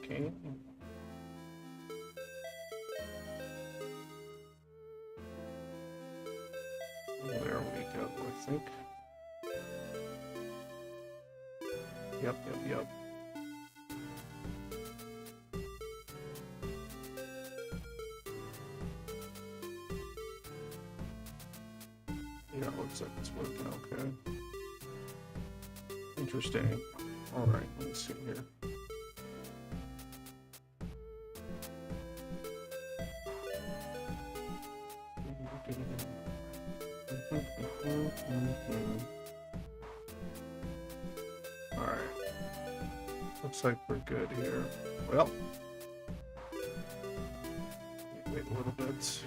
working. There we go, I think. Yep. Yeah, looks like it's working okay. Interesting. Alright, let's see here. Alright. Looks like we're good here. Well, wait a little bit.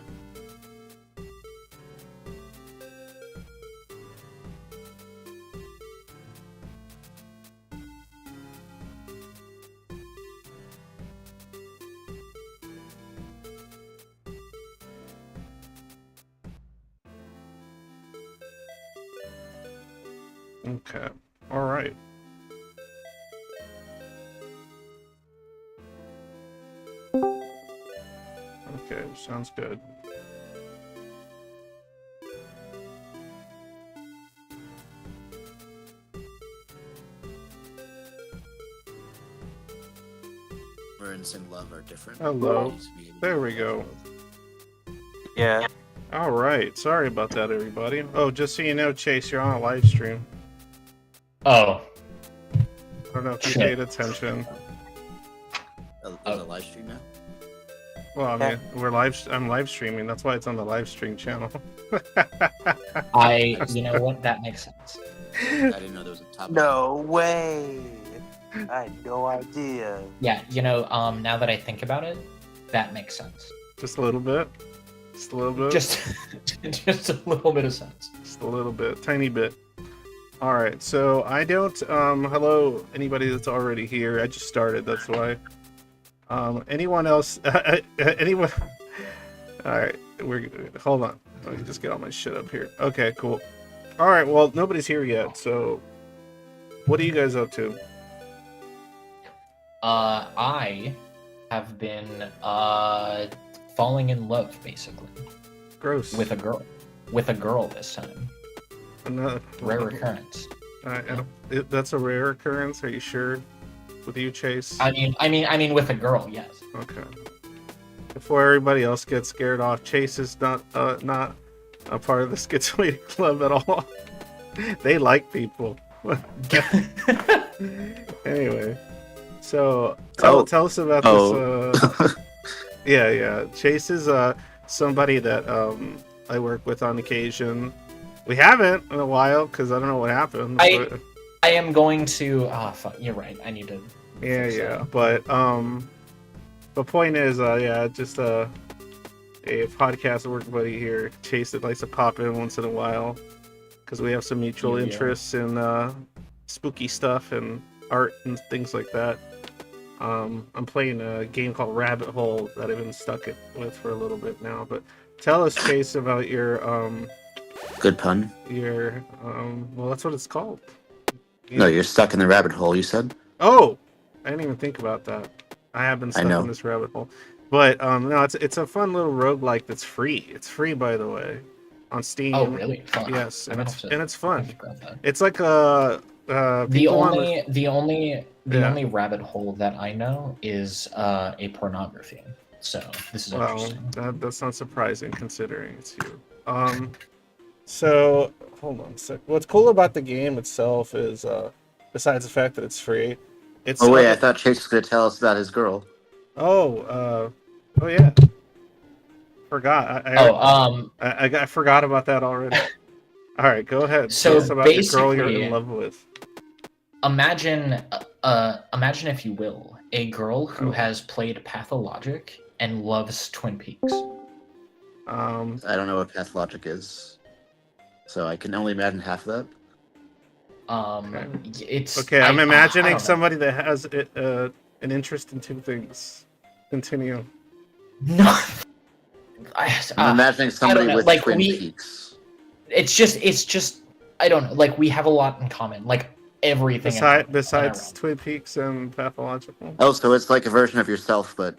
Okay. All right. Okay, sounds good. Burns and love are different. Hello. There we go. Yeah. All right. Sorry about that, everybody. Oh, just so you know, Chase, you're on a live stream. Oh. I don't know if you paid attention. There's a live stream now? Well, I mean, I'm live streaming. That's why it's on the live stream channel. You know what? That makes sense. I didn't know there was a topic. No way. I had no idea. Yeah, now that I think about it, that makes sense. Just a little bit. Just a little bit. Just a little bit of sense. Just a little bit. Tiny bit. All right. So I don't. Hello, anybody that's already here. I just started. That's why. Anyone else? Anyone? All right. Hold on. Let me just get all my shit up here. Okay. Cool. All right. Well, nobody's here yet. So, what are you guys up to? I have been falling in love, basically. Gross. With a girl. With a girl this time. Another Rare occurrence. That's a rare occurrence. Are you sure? With you, Chase? I mean, with a girl, yes. Okay. Before everybody else gets scared off, Chase is not a part of the Schizoid Club at all. They like people. Anyway, so tell us about this. Yeah. Chase is somebody that I work with on occasion. We haven't in a while because I don't know what happened. I am going to. Fuck, you're right. I need to. Yeah. But the point is, just a podcast work buddy here, Chase, that likes to pop in once in a while because we have some mutual interests in spooky stuff and art and things like that. I'm playing a game called Rabbit Hole that I've been stuck with for a little bit now. But tell us, Chase, about your Good pun. Your well, that's what it's called. No, you're stuck in the rabbit hole, you said? Oh, I didn't even think about that. I have been stuck in this rabbit hole. But no, it's a fun little roguelike that's free. It's free, by the way, on Steam. Oh, really? Fun. Yes, and it's fun. It's like the only rabbit hole that I know is a pornography. So this is interesting. That's not surprising considering it's you. So hold on a sec. What's cool about the game itself is, besides the fact that it's free, it's. Oh wait, I thought Chase was gonna tell us about his girl. Oh yeah. Forgot. I forgot about that already. All right, go ahead. So tell us about the girl you're in love with. Imagine, if you will, a girl who has played Pathologic and loves Twin Peaks. I don't know what Pathologic is, so I can only imagine half of that. It's okay. I'm imagining somebody that has an interest in two things. Continue. No, I'm imagining somebody with Twin Peaks. It's just I don't know. Like, we have a lot in common. Like, everything. Besides Twin Peaks and Pathological. Oh, so it's like a version of yourself, but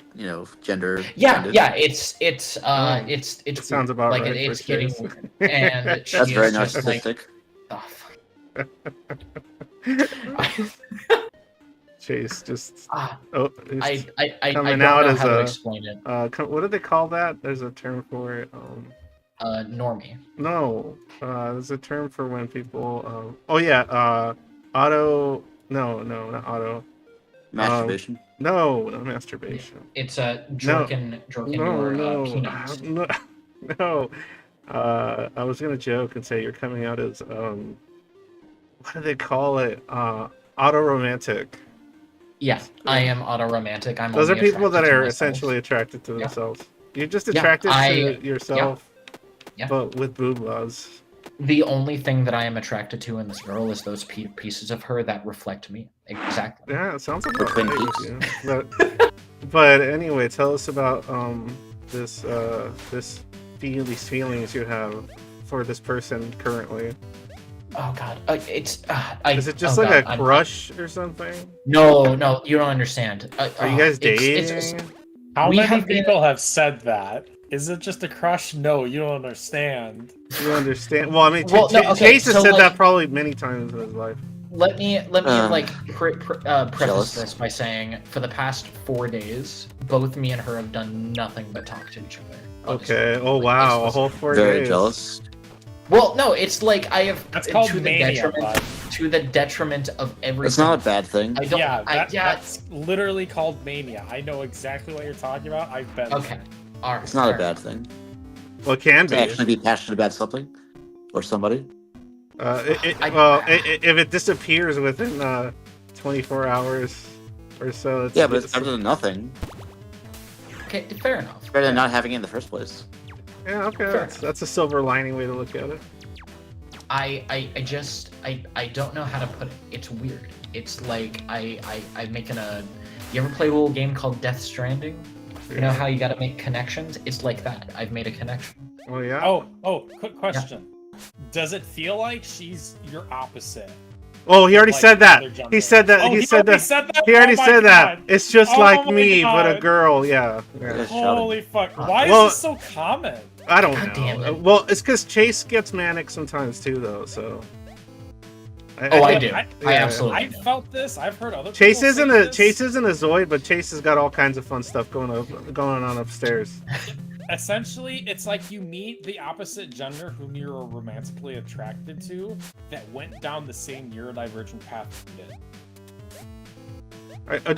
gender. Yeah, blended. yeah. It's It sounds about like right. it's For getting Chase. weird. And That's she very is just like, narcissistic. oh, fuck. Chase just I coming don't out know as how to a explain it. what do they call that? There's a term for it. Normie. No, there's a term for when people. Auto. No, not auto. Masturbation. No, not masturbation. It's a jerkin your peanuts. No. I was gonna joke and say you're coming out as what do they call it? Auto-romantic. Yeah, I am auto-romantic. Those are people that are myself. essentially attracted to Yeah. themselves. You're just attracted to yourself, Yeah. but with boob laws. The only thing that I am attracted to in this girl is those pieces of her that reflect me. Exactly. Yeah, it sounds about Twin right Peaks. with you. But anyway, tell us about these feelings you have for this person currently. Oh God, it's Is it just a crush or something? No, you don't understand. Are you guys dating? How many people have said that? Is it just a crush? No, you don't understand. You understand? Well, I mean, Chase has so, said that probably many times in his life. Let me preface jealous. this by saying, for the past 4 days, both me and her have done nothing but talk to each other. Okay. Oh wow, a whole 4 days. Very jealous. Well, no, it's like I have That's called to mania, to the detriment of everything. It's not a bad thing. I don't. That's literally called mania. I know exactly what you're talking about. I've been. Okay. All right. It's not a bad thing. Well, it can To be. actually be passionate about something or somebody. If it disappears within 24 hours or so, Yeah, but it's better than nothing. Okay, fair enough. It's better than not having it in the first place. Yeah, okay, that's a silver lining way to look at it. I don't know how to put it. It's weird. It's like I'm making a. You ever play a little game called Death Stranding? You know how you got to make connections? It's like that. I've made a connection. Oh yeah. Oh, quick question. Yeah. Does it feel like she's your opposite? Oh, he already said that. He said that. Oh, he said that. that. He already said that. God. It's just like me, God. but a girl. Yeah. Holy fuck! Why is this so common? I don't God know. damn it. Well, it's because Chase gets manic sometimes too, though. So. I do. I absolutely. I felt this. I've heard other. Chase isn't a Zoid, but Chase has got all kinds of fun stuff going on upstairs. Essentially, it's like you meet the opposite gender whom you're romantically attracted to that went down the same neurodivergent path you did.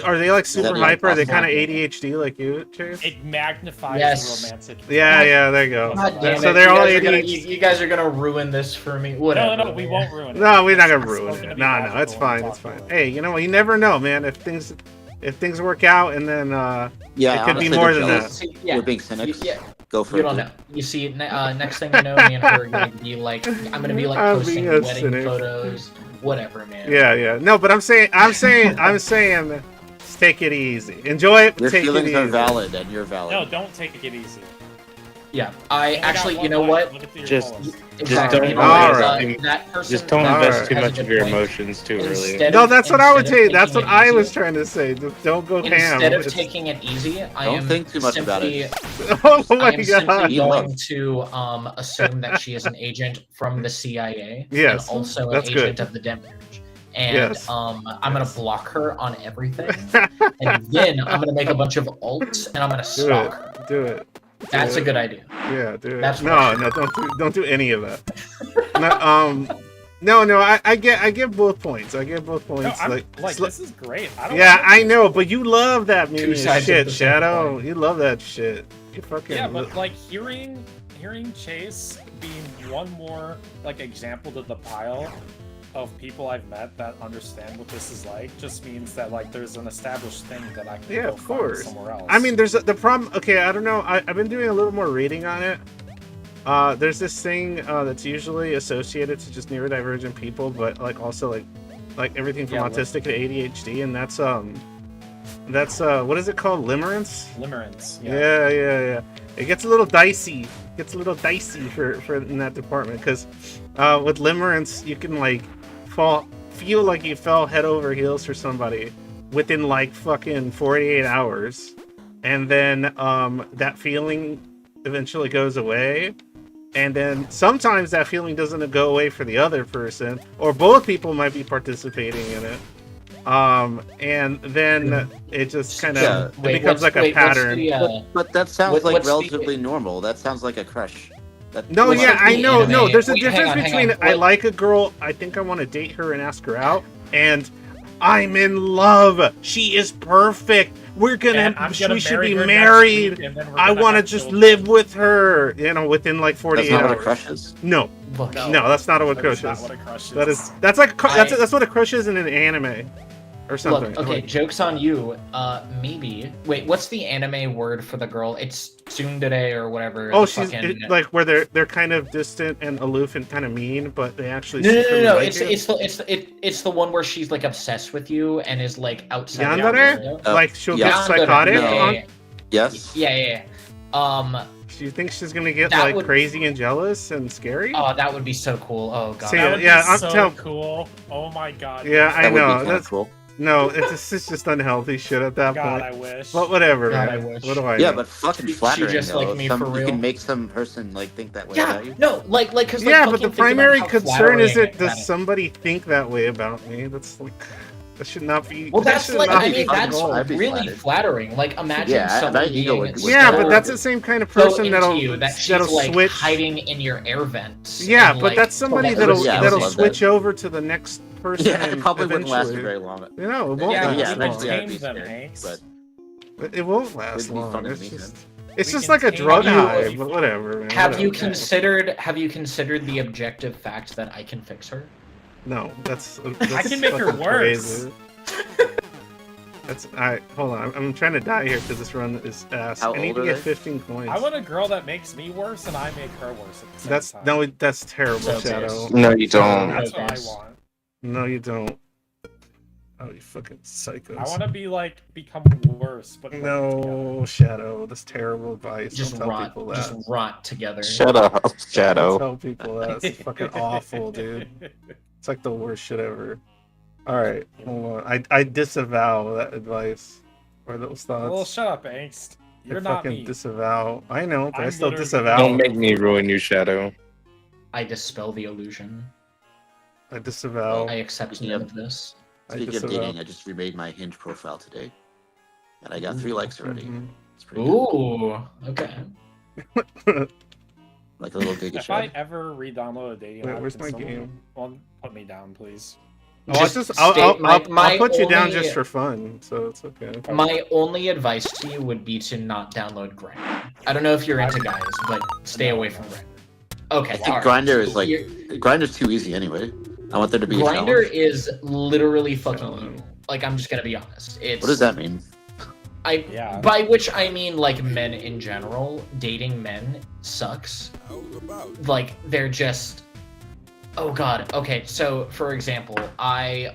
Are they like super hyper? Are they kind of ADHD like you, Chase? It magnifies the romantic. Yeah, there you go. So they're all ADHD. You guys are gonna ruin this for me. Whatever. No, we won't ruin it. No, we're not gonna ruin it. No, it's fine. It's fine. Hey, you know what? You never know, man. If things work out, and then it could be more than that. We're being cynics. Go for it. You don't know. You see, next thing you know, me and her are gonna be like, I'm gonna be like posting wedding photos, whatever, man. Yeah. No, but I'm saying, just take it easy. Enjoy it. Your take feelings it are easy. valid, and you're valid. No, don't take it easy. Yeah, I actually, you know what? Just Exactly. don't, that person, just don't invest too has a much good of your point. emotions too early. No, that's what I would say. That's what I was easy, trying to say. Just don't go ham. Instead of taking it easy, I am think too much about it. Oh my I am simply god. going to assume that she is an agent from the CIA Yes, and also an that's agent good. of the Demerge. And Yes. I'm gonna block her on everything, and then I'm gonna make a bunch of alts, and I'm gonna stalk her. Do it. That's a good idea. Yeah, do it. That's No, don't do any of that. No, I get both points. I get both points. No, this is great. I know, but you love that meme sides shit, of the same Shadow. coin. You love that shit. You fucking but like hearing Chase being one more like example to the pile of people I've met that understand what this is like just means that like there's an established thing that I can go find somewhere else. I mean, there's the problem. Okay, I don't know. I've been doing a little more reading on it. There's this thing that's usually associated to just neurodivergent people, but like also like everything from autistic to ADHD, and that's what is it called? Limerence? Limerence. Yeah. It gets a little dicey. for in that department because with limerence you can like fall feel like you fell head over heels for somebody within like fucking 48 hours, and then that feeling eventually goes away, and then sometimes that feeling doesn't go away for the other person, or both people might be participating in it. And then it just kind of becomes like a pattern. But that sounds like relatively normal. That sounds like a crush. No, yeah, I know. No, there's a difference hang between on. I like a girl, I think I want to date her and ask her out, and I'm in love. She is perfect. We should be married. I want to just live with her. You know, within like 48 hours. That's not hours. what a crush is. No, that's not what a crush is. That's what a crush is in an anime. Or something. Look, okay, joke's on you. Maybe. Wait, what's the anime word for the girl? It's tsundere or whatever. Oh, like where they're kind of distant and aloof and kind of mean, but they actually. No. It's the one where she's like obsessed with you and is like outside. Yandere? Like she'll get psychotic. Yes. Yeah. Do you think she's gonna get like crazy and jealous and scary? Oh, that would be so cool. Oh god. That would be so cool. Oh my god. Yeah, I know. That's cool. No, it's just unhealthy shit at that point. I wish. But whatever, God, man. I wish. What do I? Yeah, know? but fucking flattering. She just like me for real. You can make some person like think that way about you. No, like because but the primary concern is does somebody think that way about me? That's like that should not be. Well, that's like that's I'd be really flattering. Like imagine somebody being but that's the same kind of person that'll switch hiding in your air vents. Yeah, but that's somebody that'll switch over to the next person. Yeah, it probably wouldn't last very long. You know, it won't last long. But it won't last long. It's just like a drug high, but whatever. Man, have you considered the objective fact that I can fix her? No, that's I can make her worse. That's hold on. I'm trying to die here because this run is ass. I need to get 15 coins. I want a girl that makes me worse and I make her worse at the same time. That's terrible, Shadow. No, you don't. That's what I want. No, you don't. Oh, you fucking psychos. I want to become worse, but no, Shadow. That's terrible advice. Just rot together. Shut up, Shadow. Don't tell people that. It's fucking awful, dude. It's like the worst shit ever. All right, hold on. I disavow that advice or those thoughts. Well, shut up, Angst. You're not fucking me. Disavow. I know, but I still disavow. Don't make me ruin you, Shadow. I dispel the illusion. I disavow. I accept none of this. Speaking of dating, I just remade my Hinge profile today, and I got 3 likes already. It's pretty good. Okay. Like a little giga If I ever re-download a dating app, where's my game? Put me down, please. I'll put you down just for fun, so it's okay. My only advice to you would be to not download Grindr. I don't know if you're into guys, but stay away from Grindr. Okay. I think Grindr is like Grindr's too easy anyway. I want there to be Grindr is literally fucking evil. Like I'm just gonna be honest. What does that mean? By which I mean like men in general. Dating men sucks. Like they're just. Oh god. Okay. So for example, I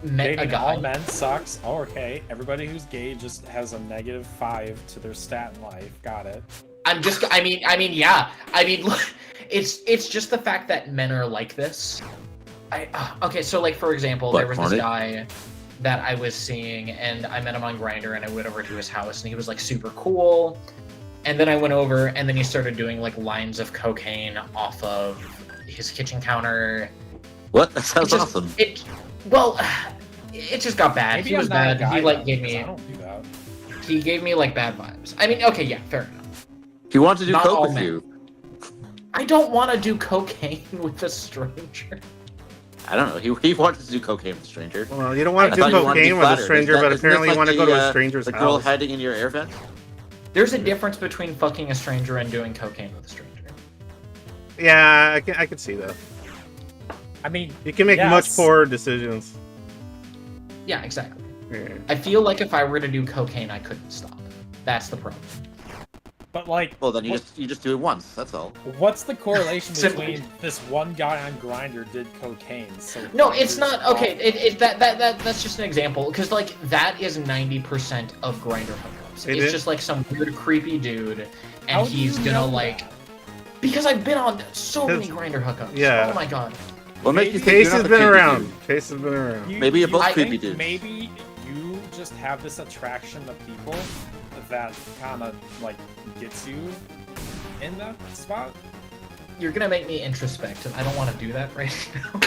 met Dating a guy. all men sucks. Oh, okay. Everybody who's gay just has a -5 to their stat in life. Got it. I mean, yeah. I mean, look, it's just the fact that men are like this. Okay, so like for example, there was this guy that I was seeing, and I met him on Grindr, and I went over to his house, and he was like super cool. And then I went over, and then he started doing like lines of cocaine off of his kitchen counter. What? That sounds awesome. It just got bad. Maybe he was bad. He like gave me. I don't do that. He gave me like bad vibes. I mean, okay, yeah, fair enough. He wanted to do coke with you. I don't want to do cocaine with a stranger. I don't know. He wanted to do cocaine with a stranger. Well, you don't want to do cocaine with a stranger, but apparently you want to go to a stranger's house. The girl hiding in your air vent? There's a difference between fucking a stranger and doing cocaine with a stranger. Yeah, I can see that. I mean, you can make much poorer decisions. Yeah, exactly. Yeah. I feel like if I were to do cocaine, I couldn't stop. That's the problem. But like, well, then you just do it once. That's all. What's the correlation between this one guy on Grindr did cocaine? So no, it's not okay. That's just an example because like that is 90% of Grindr hookups. It's just like some weird creepy dude, and he's gonna like because I've been on so many Grindr hookups. Yeah. Oh my god. What makes you think Chase you're not has the been creepy around. dude? Chase has been around. Maybe you're both I creepy think dudes. Maybe you just have this attraction to people that kind of like gets you in that spot. You're gonna make me introspective. I don't want to do that right now.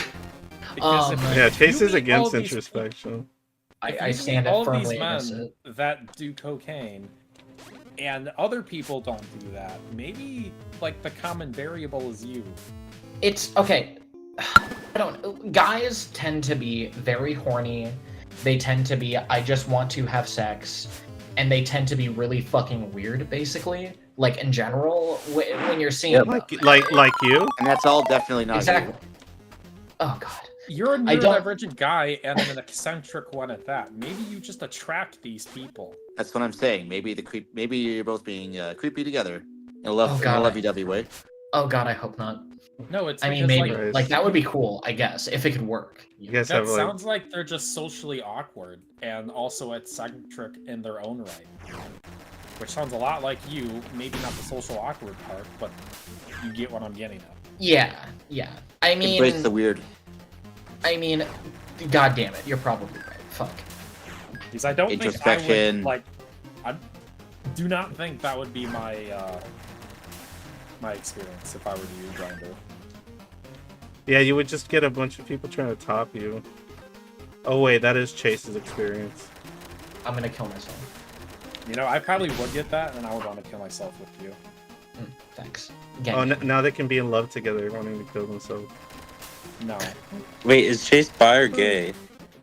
Because Yeah, if Chase you is meet against all these introspection. If I you stand meet up all these firmly against men it. that do cocaine, and other people don't do that. Maybe like the common variable is you. It's okay. I don't. Guys tend to be very horny. They tend to be. I just want to have sex, and they tend to be really fucking weird. Basically, like in general, when you're seeing Yeah, them. Like you. And that's all definitely not Exactly. you. Oh god. You're a I don't- neurodivergent guy and an eccentric one at that. Maybe you just attract these people. That's what I'm saying. Maybe maybe you're both being creepy together in a lovey-dovey way. Oh god, I hope not. No, it's I mean, because, maybe Right. like that would be cool. I guess if it could work. You guys that have like. sounds like they're just socially awkward and also eccentric in their own right. Which sounds a lot like you. Maybe not the social awkward part, but you get what I'm getting at. Yeah. I mean, Embrace the weird. god damn it, you're probably right. Fuck. Because I don't think I would Introspection. like. I do not think that would be my my experience if I were you, Grinder. Yeah, you would just get a bunch of people trying to top you. Oh wait, that is Chase's experience. I'm gonna kill myself. You know, I probably would get that, and I would want to kill myself with you. Thanks. Oh, now they can be in love together, wanting to kill themselves. No. Wait, is Chase bi or gay?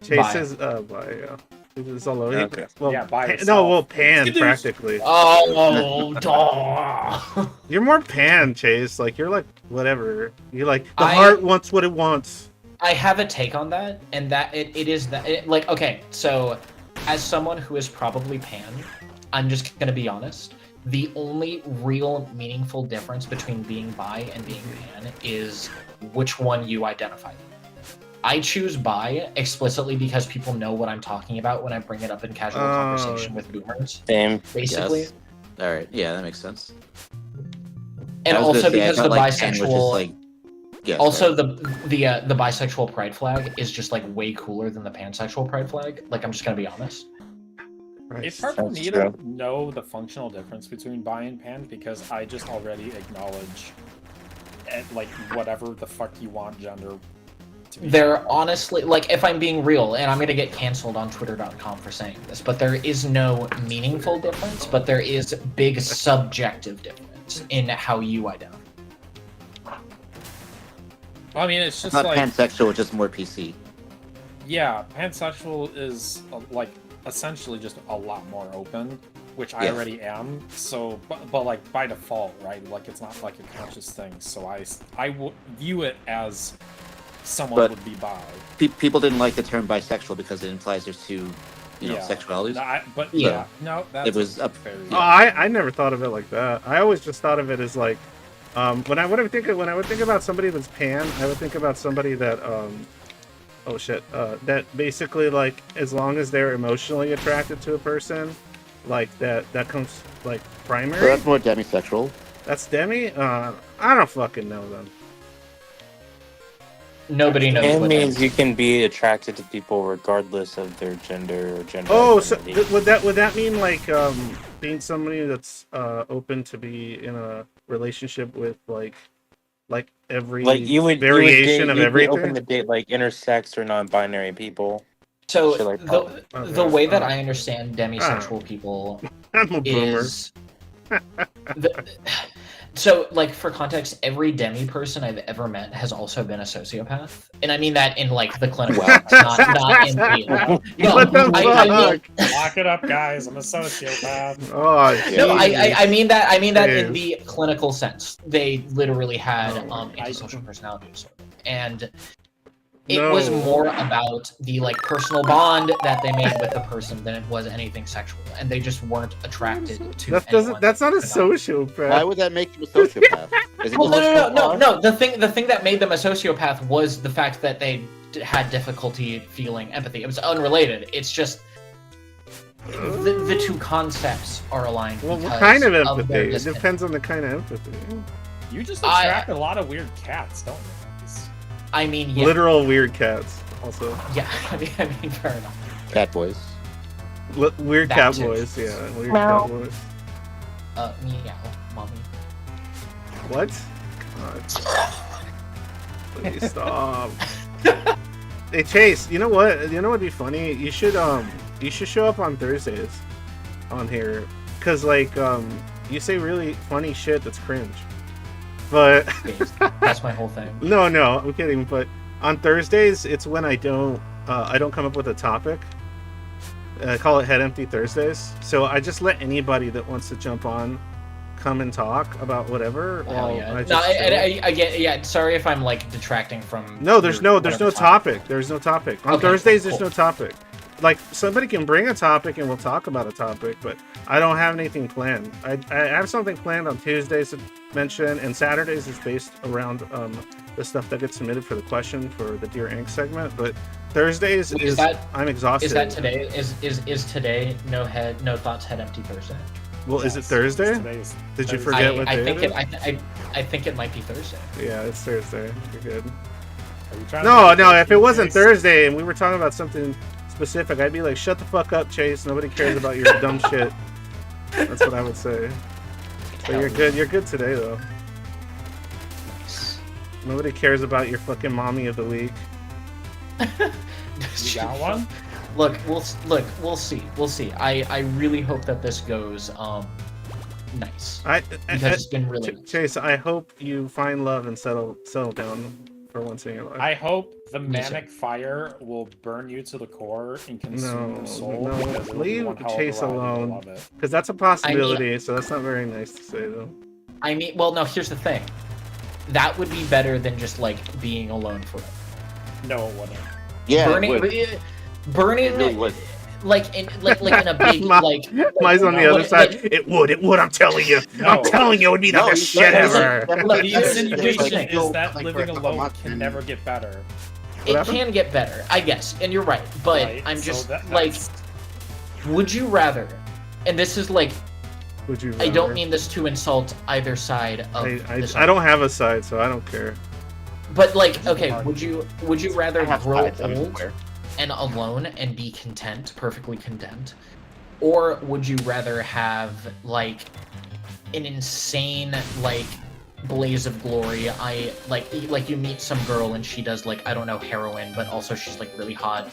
Chase Bi. is bi. Yeah. It's all over. Okay. Well, Yeah, by no, yourself. well, pan Skidoosh. practically. Oh, dog. You're more pan, Chase. Like you're like whatever. You're like the I- heart wants what it wants. I have a take on that, and that it is that like okay. So, as someone who is probably pan, I'm just gonna be honest. The only real meaningful difference between being bi and being pan is which one you identify with. I choose bi explicitly because people know what I'm talking about when I bring it up in casual conversation with boomers. Same. Basically, Yes. All right. Yeah, that makes sense. and I was also gonna say, I because the felt like pan was just, bisexual. like, yeah, Also, sorry. the bisexual pride flag is just like way cooler than the pansexual pride flag. Like, I'm just gonna be honest. It's hard for That's me true. to know the functional difference between bi and pan because I just already acknowledge like whatever the fuck you want gender to be. They're honestly like, if I'm being real, and I'm gonna get canceled on Twitter.com for saying this, but there is no meaningful difference, but there is big subjective difference in how you identify. I mean, it's It's just not like pansexual, it's just more PC. yeah, pansexual is like essentially just a lot more open, which I Yes. already am. So, but like by default, right? Like it's not like a conscious thing. So I would view it as someone But- would be bi. People didn't like the term bisexual because it implies there's two, Yeah. sexualities. No, but Yeah. yeah, no, that's It was up- fair. Oh, I never thought of it like that. I always just thought of it as like, when I would think about somebody that's pan, I would think about somebody that that basically like as long as they're emotionally attracted to a person, like that comes like primary. So that's more demisexual. That's demi. I don't fucking know them. Nobody knows It what means that you can be attracted to people regardless of their gender or gender. Oh, so identity. would that mean like being somebody that's open to be in a relationship with like every Like you would variation of you'd be everything? open to date like intersex or non-binary people. So Shit like the way that I understand demisexual people I'm a boomer. is so like for context, every demi person I've ever met has also been a sociopath, and I mean that in like the clinical sense, not in the What the I mean, fuck? Lock it up, guys. I'm a sociopath. Oh, no, jeez. I mean that in Jeez. the clinical sense. They literally had No, antisocial personality disorder, and it was No. more about the like personal bond that they made with the person than it was anything sexual, and they just weren't attracted to. That doesn't. anyone That's not a could not- sociopath. Why would that make you a sociopath? Is it Well, just- no. The thing that made them a sociopath was the fact that they had difficulty feeling empathy. It was unrelated. It's just the two concepts are aligned. Well, what because kind of their empathy? It disconnect. depends on the kind of empathy. You just I- attract a lot of weird cats, don't you? guys? I mean, yeah. Literal weird cats, also. Yeah, I mean, fair enough. Cat boys. Weird That cat too. boys, yeah. Weird Meow. cat boys. Meow, mommy. What? God. Please stop. Hey Chase, you know what? You know what'd be funny? You should show up on Thursdays on here, cause like you say really funny shit that's cringe. But That's my whole thing. no, I'm kidding. But on Thursdays, it's when I don't come up with a topic. I call it Head Empty Thursdays. So I just let anybody that wants to jump on come and talk about whatever. Hell yeah. I No, just I get. Yeah, sorry if I'm like detracting from. No, there's no whatever topic. There's no topic. On Okay, Thursdays, cool. there's no topic. Like, somebody can bring a topic and we'll talk about a topic, but I don't have anything planned. I have something planned on Tuesdays to mention, and Saturdays is based around the stuff that gets submitted for the question for the Dear Angst segment. But Thursdays I'm exhausted. Is that today? Is today no thoughts, head empty Thursday? Well, is it Thursday? Did you forget what day it is? I think it might be Thursday. Yeah, it's Thursday. You're good. Are you trying No, to if it wasn't Thursday and we were talking about something specific, I'd be like, shut the fuck up, Chase. Nobody cares about your dumb shit. That's what I would say. But you're good. You're good today, though. Nobody cares about your fucking mommy of the week. You got one? Look, we'll see. I really hope that this goes nice. Because it's been really nice. Chase, I hope you find love and settle down for once in your life. I hope the manic fire will burn you to the core and consume your soul. Because it will be leave one hell of a Chase ride, you'll alone. love it. Because that's a possibility, so that's not very nice to say, though. I mean, well, no. Here's the thing. That would be better than just like being alone forever. No, it wouldn't. Yeah, burning, it really would. like in a big Mine's on the other side. It would. I'm telling you. No. I'm telling you, it would be the best shit ever. The Here's insinuation the is that like, living for a couple alone months can and- never get better. It can get better, I guess, and you're right. But Right, I'm so just that's- would you rather? And this is like, Would you? I don't mean this to insult either side of this. I don't have a side, so I don't care. But like, okay, would you rather I have grow sides, I'm old aware. and alone and be content, perfectly content, or would you rather have like an insane like blaze of glory? Like you meet some girl and she does like, I don't know, heroin, but also she's like really hot,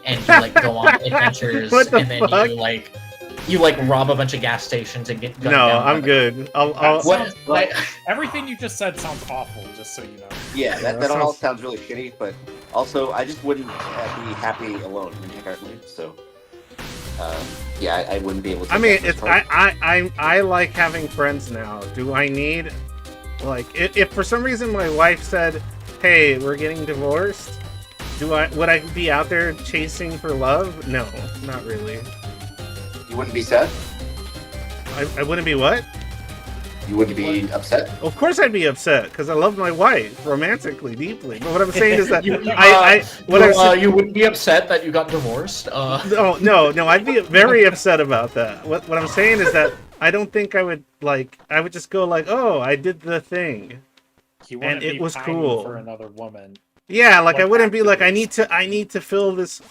and you like go on adventures, What the and then fuck? you rob a bunch of gas stations and get gunned No, down by I'm them. good. I'll What? Like, Everything you just said sounds awful, just so you know. Yeah, Yeah, that that all sounds- sounds really shitty, but also I just wouldn't be happy alone inherently. So, yeah, I wouldn't be able to. I mean, take that it's part. I like having friends now. Do I need, like, if for some reason my wife said, "Hey, we're getting divorced," would I be out there chasing for love? No, not really. You wouldn't be sad. I wouldn't be what? You wouldn't be upset. Of course I'd be upset because I love my wife romantically, deeply. But what I'm saying is that you wouldn't be upset that you got divorced. No, I'd be very upset about that. What I'm saying is that I don't think I would just go like, oh, I did the thing. He wouldn't it be was pining cool. for another woman. Yeah, like I Like wouldn't be like, I activists. need to fill this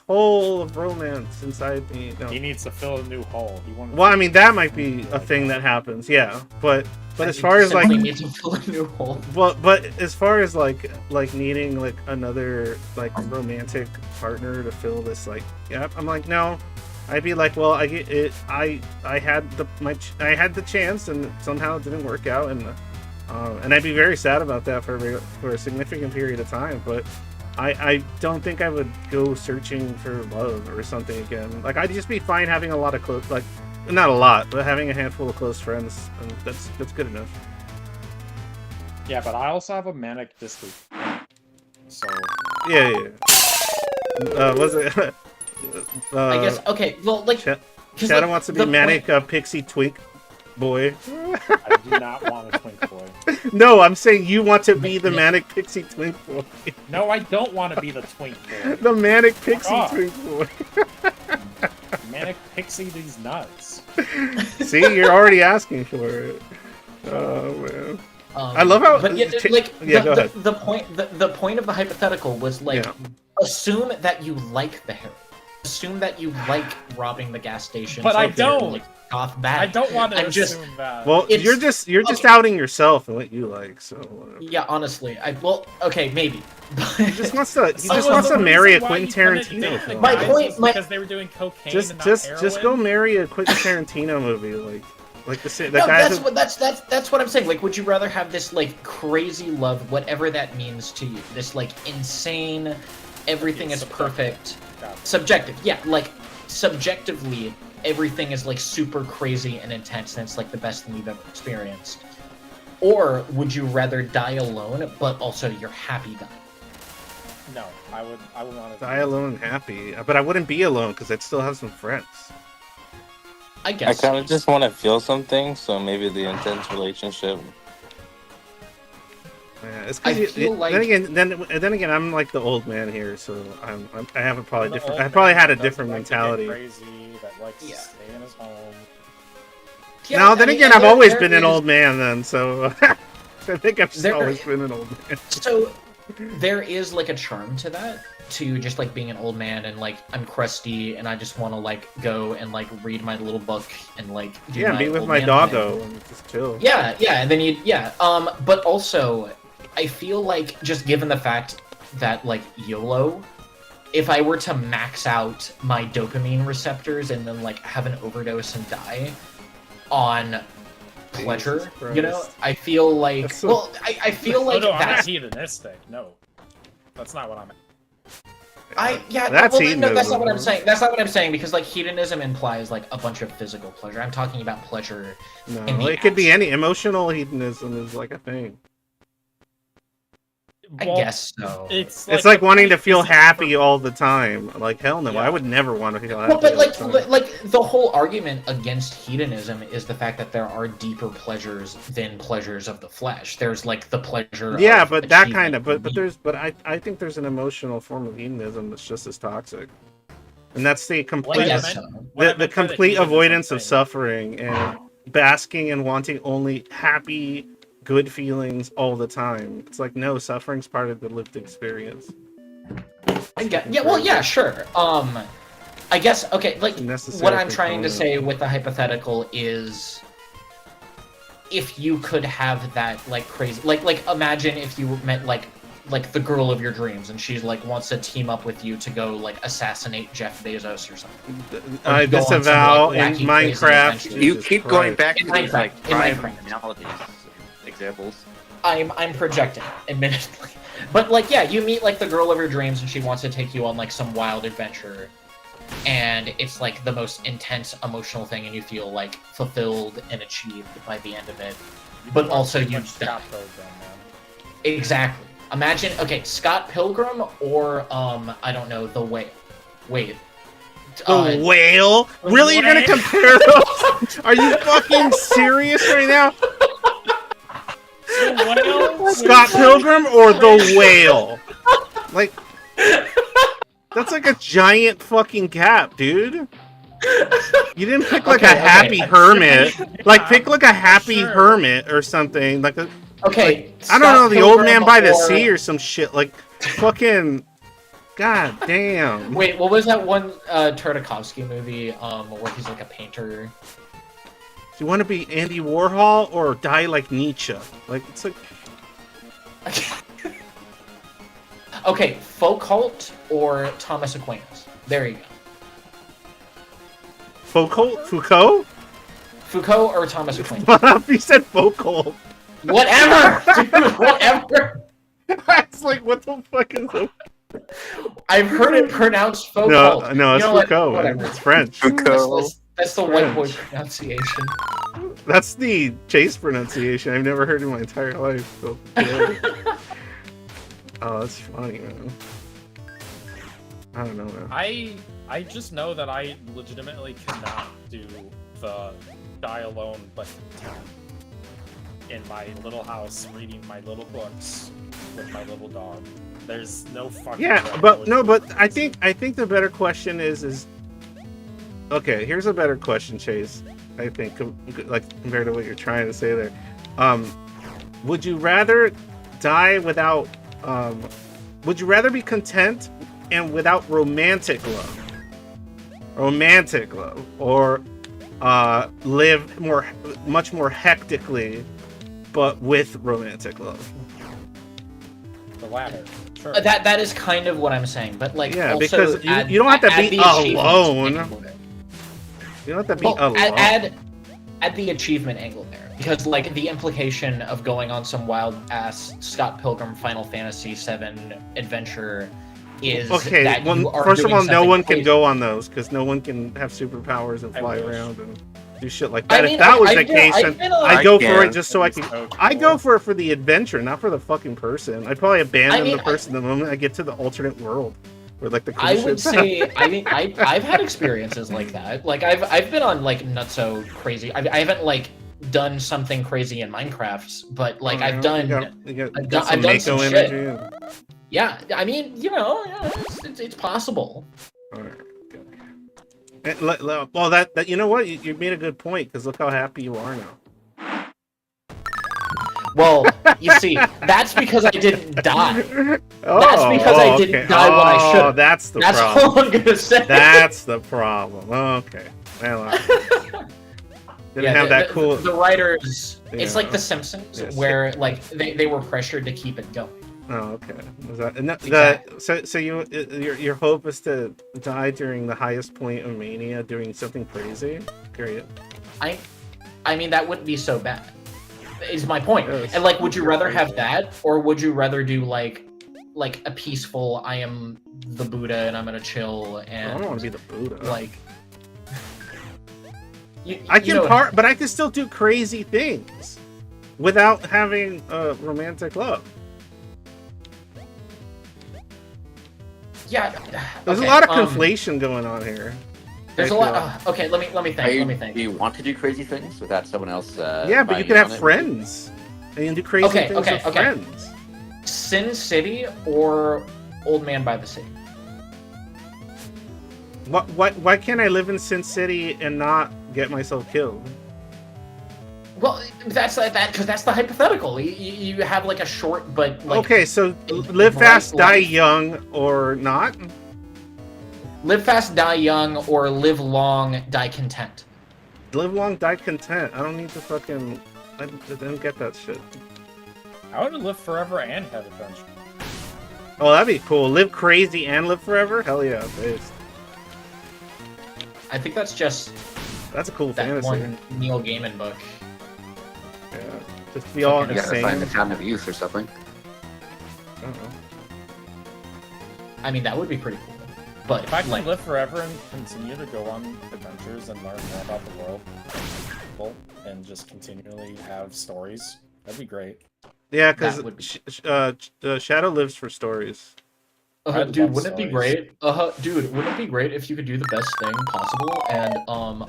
hole of romance inside me. No. He needs to fill a new hole. He won't. Well, I mean that might be a thing that happens, yeah. But as far as like, need to fill a new hole. but as far as like needing like another like romantic partner to fill this like gap, I'm like, no. I'd be like, well, I get it. I had the chance and somehow it didn't work out, and I'd be very sad about that for a significant period of time. But I don't think I would go searching for love or something again. Like I'd just be fine having a lot of close, like not a lot, but having a handful of close friends, and that's good enough. Yeah, but I also have a manic this week. So Yeah. Was it? I guess okay. Well, like Shadow wants to be manic pixie twink boy. I do not want a twink boy. No, I'm saying you want to be the manic pixie twink boy. No, I don't want to be the twink boy. The manic pixie off. twink boy. Manic pixie these nuts. See, you're already asking for it. Oh man. I love how. But yeah, like yeah, go ahead. the point of the hypothetical was like, assume that you like the heroin. Assume that you like robbing the gas station. But I don't. Like, goth bad. I don't want to I'm assume that. Well, you're just outing yourself and what you like. So yeah, honestly, okay, maybe. He just wants to marry a Quentin Tarantino film. My point, because they were doing cocaine. Just go marry a Quentin Tarantino movie, like the no, guy. That's what I'm saying. Like, would you rather have this like crazy love, whatever that means to you, this like insane, everything is perfect, subjective? Yeah, like subjectively, everything is like super crazy and intense, and it's like the best thing you've ever experienced. Or would you rather die alone, but also you're happy dying? No, I would want to die alone and happy, but I wouldn't be alone because I'd still have some friends. I guess. I kind of just want to feel something, so maybe the intense relationship. Yeah, it's because then again, I'm like the old man here, so I have a probably different. I probably had a different mentality. Crazy, that likes to stay in his home. Yeah, now, then again, I've always been an old man, then, so I think I've just always been an old man. So there is like a charm to that, to just like being an old man and like I'm crusty and I just want to like go and like read my little book and like be with my doggo and just chill. Yeah, and then but also I feel like just given the fact that like YOLO, if I were to max out my dopamine receptors and then like have an overdose and die on pleasure, you know, I feel like I feel like I'm not hedonistic. No, that's not what I'm at. That's hedonism. No, that's not what I'm saying. That's not what I'm saying, because like hedonism implies like a bunch of physical pleasure. I'm talking about pleasure. No, it could be any emotional hedonism is like a thing. I guess so. It's like wanting to feel happy all the time. Like hell no, I would never want to feel happy. Well, but like the whole argument against hedonism is the fact that there are deeper pleasures than pleasures of the flesh. There's like the pleasure. Yeah, but that kind of. But I think there's an emotional form of hedonism that's just as toxic, and that's the complete the complete avoidance of suffering and basking and wanting only happy, good feelings all the time. It's like, no, suffering's part of the lived experience. Sure. I guess, okay, like, what I'm trying to say with the hypothetical is, if you could have that, like, crazy, like, imagine if you met, like the girl of your dreams, and she's, like, wants to team up with you to go, like, assassinate Jeff Bezos or something. I disavow in Minecraft. You keep going back to these, like, Minecraft analogies. Examples. I'm projecting, admittedly, but like, yeah, you meet like the girl of your dreams and she wants to take you on like some wild adventure, and it's like the most intense emotional thing, and you feel like fulfilled and achieved by the end of it. But also you die. Exactly. Imagine, okay, Scott Pilgrim or I don't know, the whale. Wait. The whale? Really? You're gonna compare those? Are you fucking serious right now? Scott Pilgrim or the whale? Like, that's like a giant fucking gap, dude. You didn't pick like a happy hermit. Like, pick like a happy hermit or something. Like, I don't know, the old man by the sea or some shit. Like, fucking, god damn. Wait, what was that one Tartakovsky movie where he's like a painter? Do you want to be Andy Warhol or die like Nietzsche? Like, it's like... Okay, Foucault or Thomas Aquinas. There you go. Foucault? Foucault or Thomas Aquinas. What up? You said Foucault. Whatever! Dude, whatever! It's like, what the fuck is that? I've heard it pronounced Foucault. No, it's Foucault. It's French. Foucault. That's the white boy pronunciation. That's the Chase pronunciation. I've never heard in my entire life. So, yeah. Oh, that's funny, man. I don't know, man. I just know that I legitimately cannot do the die alone, but in my little house reading my little books with my little dog. There's no fucking but I think the better question is okay, here's a better question, Chase. I think, like, compared to what you're trying to say there. would you rather die without? Would you rather be content and without romantic love? Romantic love, or live much more hectically, but with romantic love. The latter. Sure. That is kind of what I'm saying, but like, Yeah, also because add, you don't have to add be the achievement alone. angle there. You don't have to be Well, alone. add the achievement angle there, because like the implication of going on some wild ass Scott Pilgrim Final Fantasy VII adventure is Okay, that well, you are first of doing all, no something one crazy. can go on those because no one can have superpowers and I fly wish. around and do shit like I that. mean, if that was I've the been- case, I've then been on- I'd go for can. it just so I That'd can. be so I cool. go for it for the adventure, not for the fucking person. I'd probably abandon I mean, the person the moment I get to the alternate world, where like the I cruise would ships. say, I mean, I've had experiences like that. Like I've been on like nutso crazy. I haven't like done something crazy in Minecraft, but like I've done. I've done- some I've done some Mako shit. energy. And... Yeah, I mean, you know, yeah, it's possible. Alright, okay. Well, that you know what, you made a good point because look how happy you are now. Well, you see, that's because I didn't die. Oh, That's because I didn't okay. die when I should've. That's the That's problem. all I'm gonna say. That's the problem. Okay. Well, didn't have that cool. The writers, it's Yeah. like The Simpsons, Yes. where like they were pressured to keep it going. Oh, okay. Was that, and Exactly. so your hope is to die during the highest point of mania, doing something crazy. Period. I mean, that wouldn't be so bad. Is my point. Yes. And like, would you rather have that, or would you rather do like a peaceful? I am the Buddha, and I'm gonna chill I and don't want to be the Buddha. like. I can but I can still do crazy things without having romantic love. Yeah. There's okay, a lot of conflation going on here. There's a I lot. feel. Okay, let me think. Do you want to do crazy things without someone else? Yeah, but you buying can in have on it? friends. And you can do crazy Okay, things with okay. friends. Sin City or Old Man by the Sea? Why can't I live in Sin City and not get myself killed? Well, that's because that's the hypothetical. You have like a short but like Okay, so live bright fast, die life. young, or not? Live fast, die young, or live long, die content. Live long, die content. I don't need to fucking... I don't get that shit. I want to live forever and have adventure. Oh, that'd be cool. Live crazy and live forever? Hell yeah, based. I think that's just That's a cool that fantasy. one Neil Gaiman book. Yeah. Just be all You You gotta insane. find the time of youth or something. I don't know. I mean, that would be pretty cool. But If I can like, live forever and continue to go on adventures and learn more about the world and people and just continually have stories, that'd be great. Yeah, That would be- because Shadow lives for stories. I'd dude, love wouldn't it be stories. great? Dude, wouldn't it be great if you could do the best thing possible and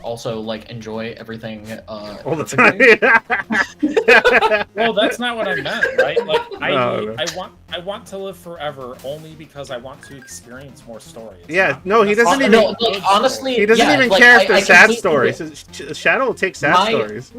also like enjoy everything All the perfectly? time. Well, that's not what I meant, right? Like, No. I want to live forever only because I want to experience more stories. Yeah, no, he doesn't even- No, like, honestly, He doesn't yeah, even like, care if I they're sad completely- stories. Shadow will take sad My- stories.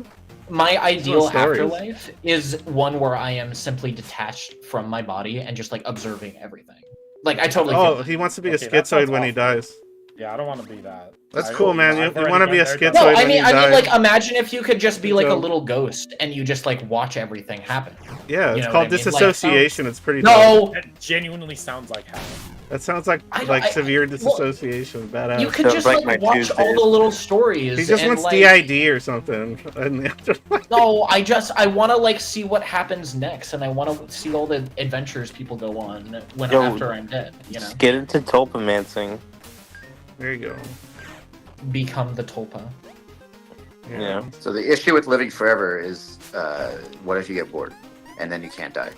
My ideal stories. afterlife is one where I am simply detached from my body and just like observing everything. Like I totally. Oh, feel he wants to be Okay, a that schizoid sounds when he awful. dies. Yeah, I don't want to be that. That's cool, man. You I've already wanna be been a there, schizoid done no, that. when you I mean, die. like, imagine if you could just be like a So- little ghost and you just like watch everything happen. Yeah, You it's know called what I mean? Like, disassociation. It's pretty dope. No, That genuinely sounds like hell. That sounds like I- severe disassociation. Badass. you could Sounds just like like my watch Tuesdays. all the little stories. He just and, wants like, DID or something. in the afterlife. No, I want to like see what happens next, and I want to see all the adventures people go on when Yo, after I'm dead. You know, Just get into tulpamancing. There you go. become the tulpa. Yeah. So the issue with living forever is, what if you get bored and then you can't die?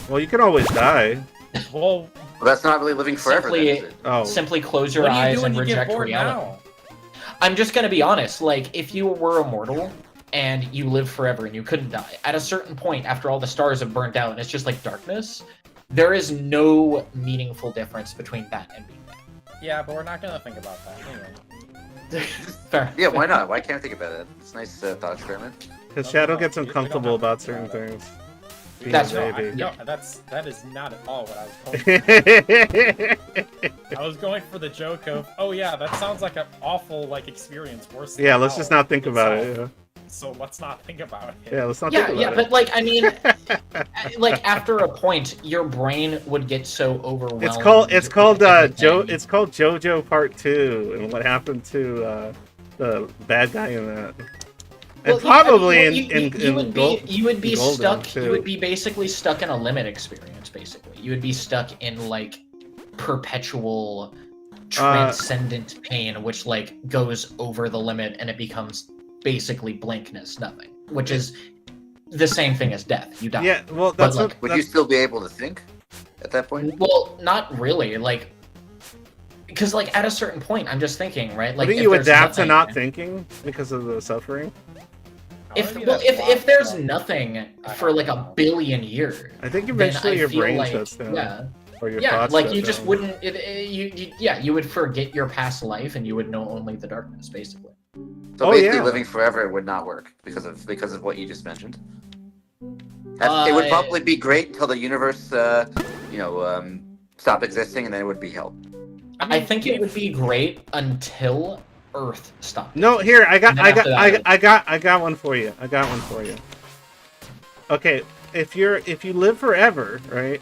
Well, you can always die. Well, Well, that's not really living forever, then, Simply- is it? Oh, Simply close your what do you eyes do when and you get reject bored reality. now? I'm just gonna be honest. Like, if you were immortal and you lived forever and you couldn't die, at a certain point, after all the stars have burnt out and it's just like darkness, there is no meaningful difference between that and being dead. Yeah, but we're not gonna think about that anyway. Fair. Yeah, why not? Why can't I think about it? It's a nice thought experiment. Because No, Shadow no, gets we don't uncomfortable have to about think certain about it. things. Being That's a No, baby. that is not at all what I was going for. Yeah, I was going for the joke of, oh yeah, that sounds like an awful like experience, worse than let's just hell not think about it. itself. So let's not think about it. Yeah, let's not Yeah, think yeah, about but like I mean, like after a point, your brain would get so overwhelmed. it. It's called with everything. It's called JoJo Part 2, and what happened to the bad guy in that. And Well, yeah, I mean, probably well, in you would be Golden, stuck. too. You would be basically stuck in a limit experience. Basically, you would be stuck in like perpetual transcendent pain, which like goes over the limit, and it becomes basically blankness, nothing, which is the same thing as death. You die. Yeah, well, that's like, Would you still be able to think at that point? Well, not really. Like, because like at a certain point, I'm just thinking, right? Like, Wouldn't if you there's adapt to nothing- not thinking because of the suffering? If there's nothing for like a billion years, I think then eventually I your feel brain like, shuts down. yeah, Or your yeah, thoughts like shut you just down. wouldn't. You would forget your past life, and you would know only the darkness, basically. So Oh, basically, yeah. living forever would not work because of what you just mentioned. It would probably be great until the universe, stopped existing, and then it would be hell. I think it would be great until Earth stopped. No, here I got And then after that, I got one for you. I got one for you. Okay, if you live forever, right?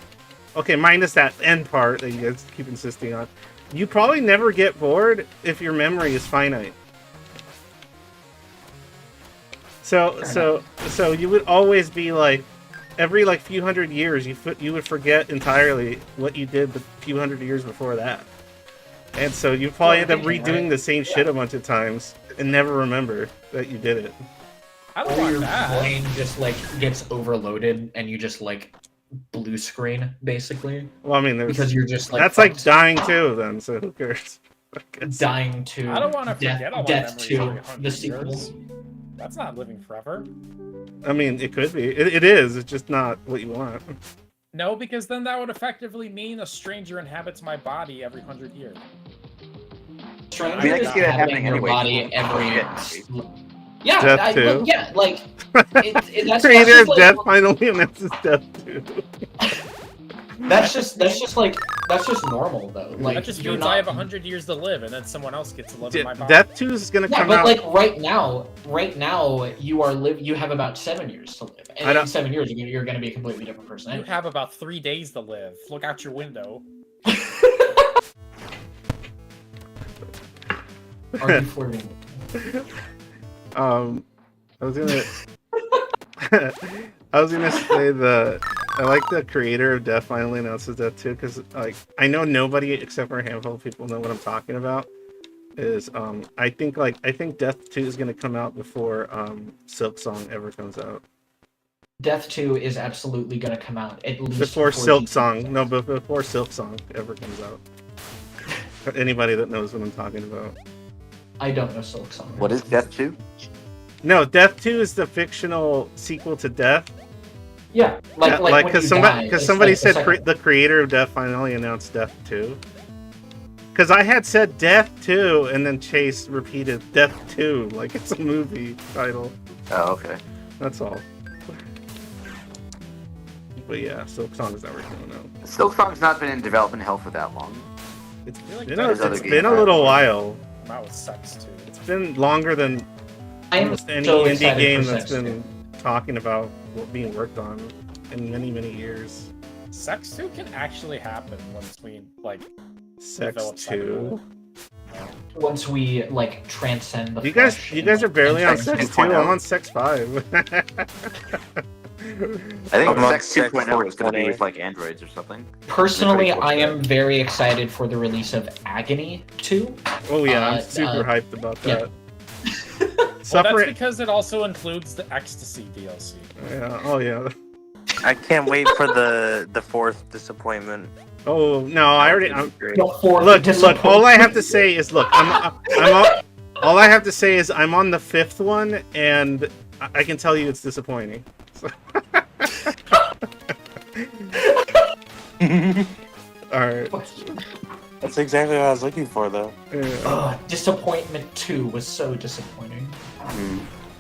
Okay, minus that end part that you guys keep insisting on. You probably never get bored if your memory is finite. So you would always be like, every like few hundred years, you would forget entirely what you did the few hundred years before that, and so you probably end up redoing the same shit a bunch of times and never remember that you did it. I don't or want your that. brain just like gets overloaded, and you just like blue screen, basically, Well, I mean, because you're just like that's like fucked. dying too. Then, so who cares? I guess. Dying to. I don't want to forget all my Death memories to every the 100 sequel. years. That's not living forever. I mean, it could be. It is. It's just not what you want. No, because then that would effectively mean a stranger inhabits my body every 100 years. Strangers I mean, I can see that happening your anyway. body every. Yeah. Yeah, Death too. well, yeah, like that's Creator just of like, Death finally announces Death too. that's just normal though. Like That just you're means not, I have 100 years to live, and then someone else gets to live in my body. Death 2 is gonna Yeah, come but out. like right now you have about 7 years to live, and in 7 years you're going to be a completely different person. You Anyway. have about 3 days to live. Look out your window. Are you flirting? I was gonna say I like the creator of Death finally announces Death too, because like I know nobody except for a handful of people know what I'm talking about. I think Death 2 is gonna come out before Silk Song ever comes out. Death 2 is absolutely going to come out at least Before Silk the- Song, no, but before Silk Song ever comes out. For anybody that knows what I'm talking about. I don't know Silk Song. What is Death 2? No, Death 2 is the fictional sequel to Death. Yeah, like when because you somebody die, because it's somebody like the said second- the creator of Death finally announced Death 2. Because I had said Death 2 and then Chase repeated Death 2 like it's a movie title. Oh, okay. That's all. But yeah, Silk Song is never coming out. Silk Song's not been in development hell for that long. It's feel like been there's a, other it's games been a out little there. while. Come out with sex too. It's been longer than I'm almost any so indie excited game for that's Sex been talking about being worked on in many, many years. Sex 2 can actually happen once we like Sex develop 2. Once we like transcend the You guys flesh you and, guys like, are barely on enter Sex into- 2. 2.0. I'm on Sex 5. I think I'm on Sex Sex 2.0 is going to be 420. with like androids or something. Personally, Pretty cool I shit. am very excited for the release of Agony 2. Oh yeah, I'm Uh, super hyped about yeah. that. Well, Suffer that's because it also includes the Ecstasy DLC. Yeah, oh yeah. I can't wait for the fourth disappointment. Oh no, I already. Great. The fourth Look. All I have to say is, look. All I have to say is, I'm on the 5th one, and I can tell you it's disappointing. So. All right. That's exactly what I was looking for, though. Yeah. Disappointment 2 was so disappointing.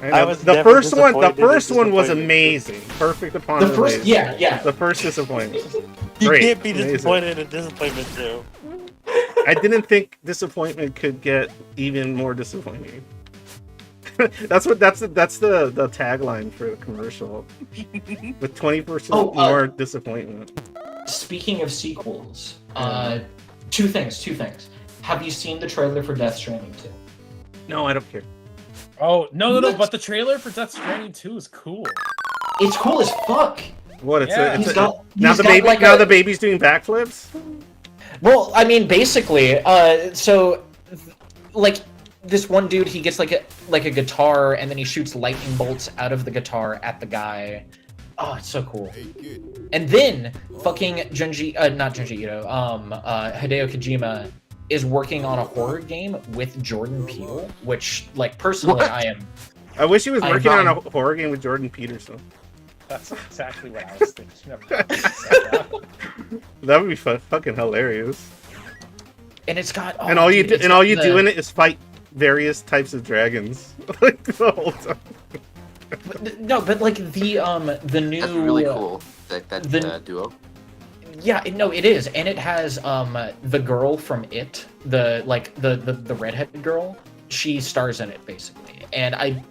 I was the never first one. The disappointed in first one was disappointment. amazing. Perfect upon The release. first, yeah. The first disappointment. You Great, can't be amazing. disappointed in disappointment too. I didn't think disappointment could get even more disappointing. that's the tagline for the commercial. With 20% more disappointment. Speaking of sequels, two things. Have you seen the trailer for Death Stranding 2? No, I don't care. Oh, no, but the trailer for Death Stranding 2 is cool. It's cool as fuck. What? Yeah. Now the baby's doing backflips. Well, I mean, basically, so like this one dude, he gets like a guitar, and then he shoots lightning bolts out of the guitar at the guy. Oh, it's so cool. And then fucking Hideo Kojima is working on a horror game with Jordan Peele, which, like, personally, I wish he was working on a horror game with Jordan Peterson. That's exactly what I was thinking of. That would be fucking hilarious. And it's got and all you do in it is fight various types of dragons like the whole time. But like the new. That's really cool. That duo. Yeah, it is, and it has the girl from It, the redheaded girl. She stars in it basically, and I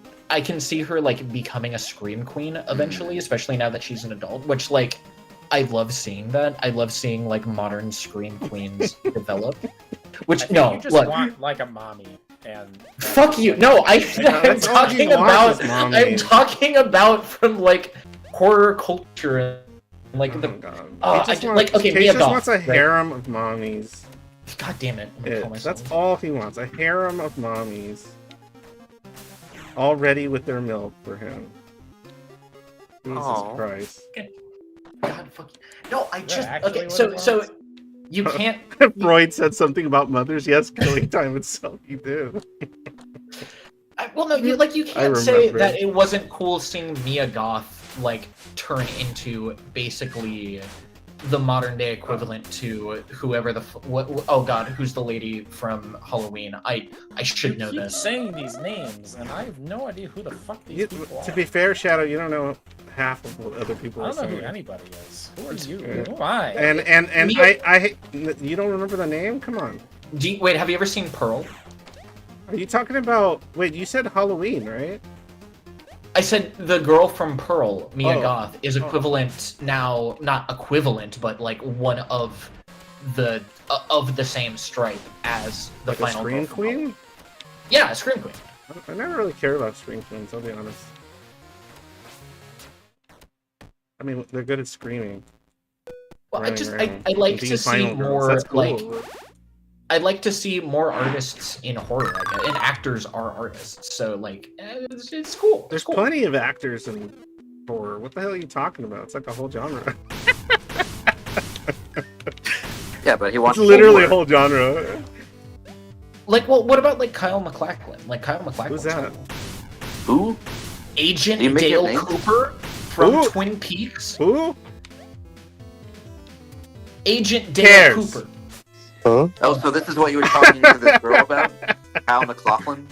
can see her like becoming a scream queen eventually, especially now that she's an adult. Which like I love seeing that. I love seeing like modern scream queens develop. Which you just want like a mommy. And fuck you! No, I'm talking about from like horror culture. Like he Mia just Goth, wants a harem of mommies. God damn it! That's all he wants. A harem of mommies. All ready with their milk for him. Jesus Christ. God fuck you. No, I just so you can't. Freud said something about mothers. Yes, killing time itself. You do. You can't say that it wasn't cool seeing Mia Goth like turn into basically the modern day equivalent to whoever who's the lady from Halloween? I should know this. Saying these names, and I have no idea who the fuck these people are. To be fair, Shadow, you don't know half of what other people are saying. I don't know who anybody is. Who are you? Who am I? And I you don't remember the name? Come on. Wait, have you ever seen Pearl? Are you talking about? Wait, you said Halloween, right? I said the girl from Pearl, Mia Goth, is equivalent now, not equivalent, but like one of the same stripe as the like final Scream Queen. Yeah, Scream Queen. I never really cared about Scream Queens. I'll be honest. I mean, they're good at screaming. Well, I like to see more cool. I'd like to see more artists in horror, I guess. And actors are artists, so like it's cool. There's plenty of actors in horror. What the hell are you talking about? It's like a whole genre. Yeah, but he wants. It's literally a whole genre. Like, well, what about like Kyle MacLachlan? Like Kyle MacLachlan. Who's that? Who? Agent Dale Cooper from Twin Peaks. Who? Agent Dale Cooper. Huh? Oh, so this is what you were talking to this girl about? Kyle MacLachlan?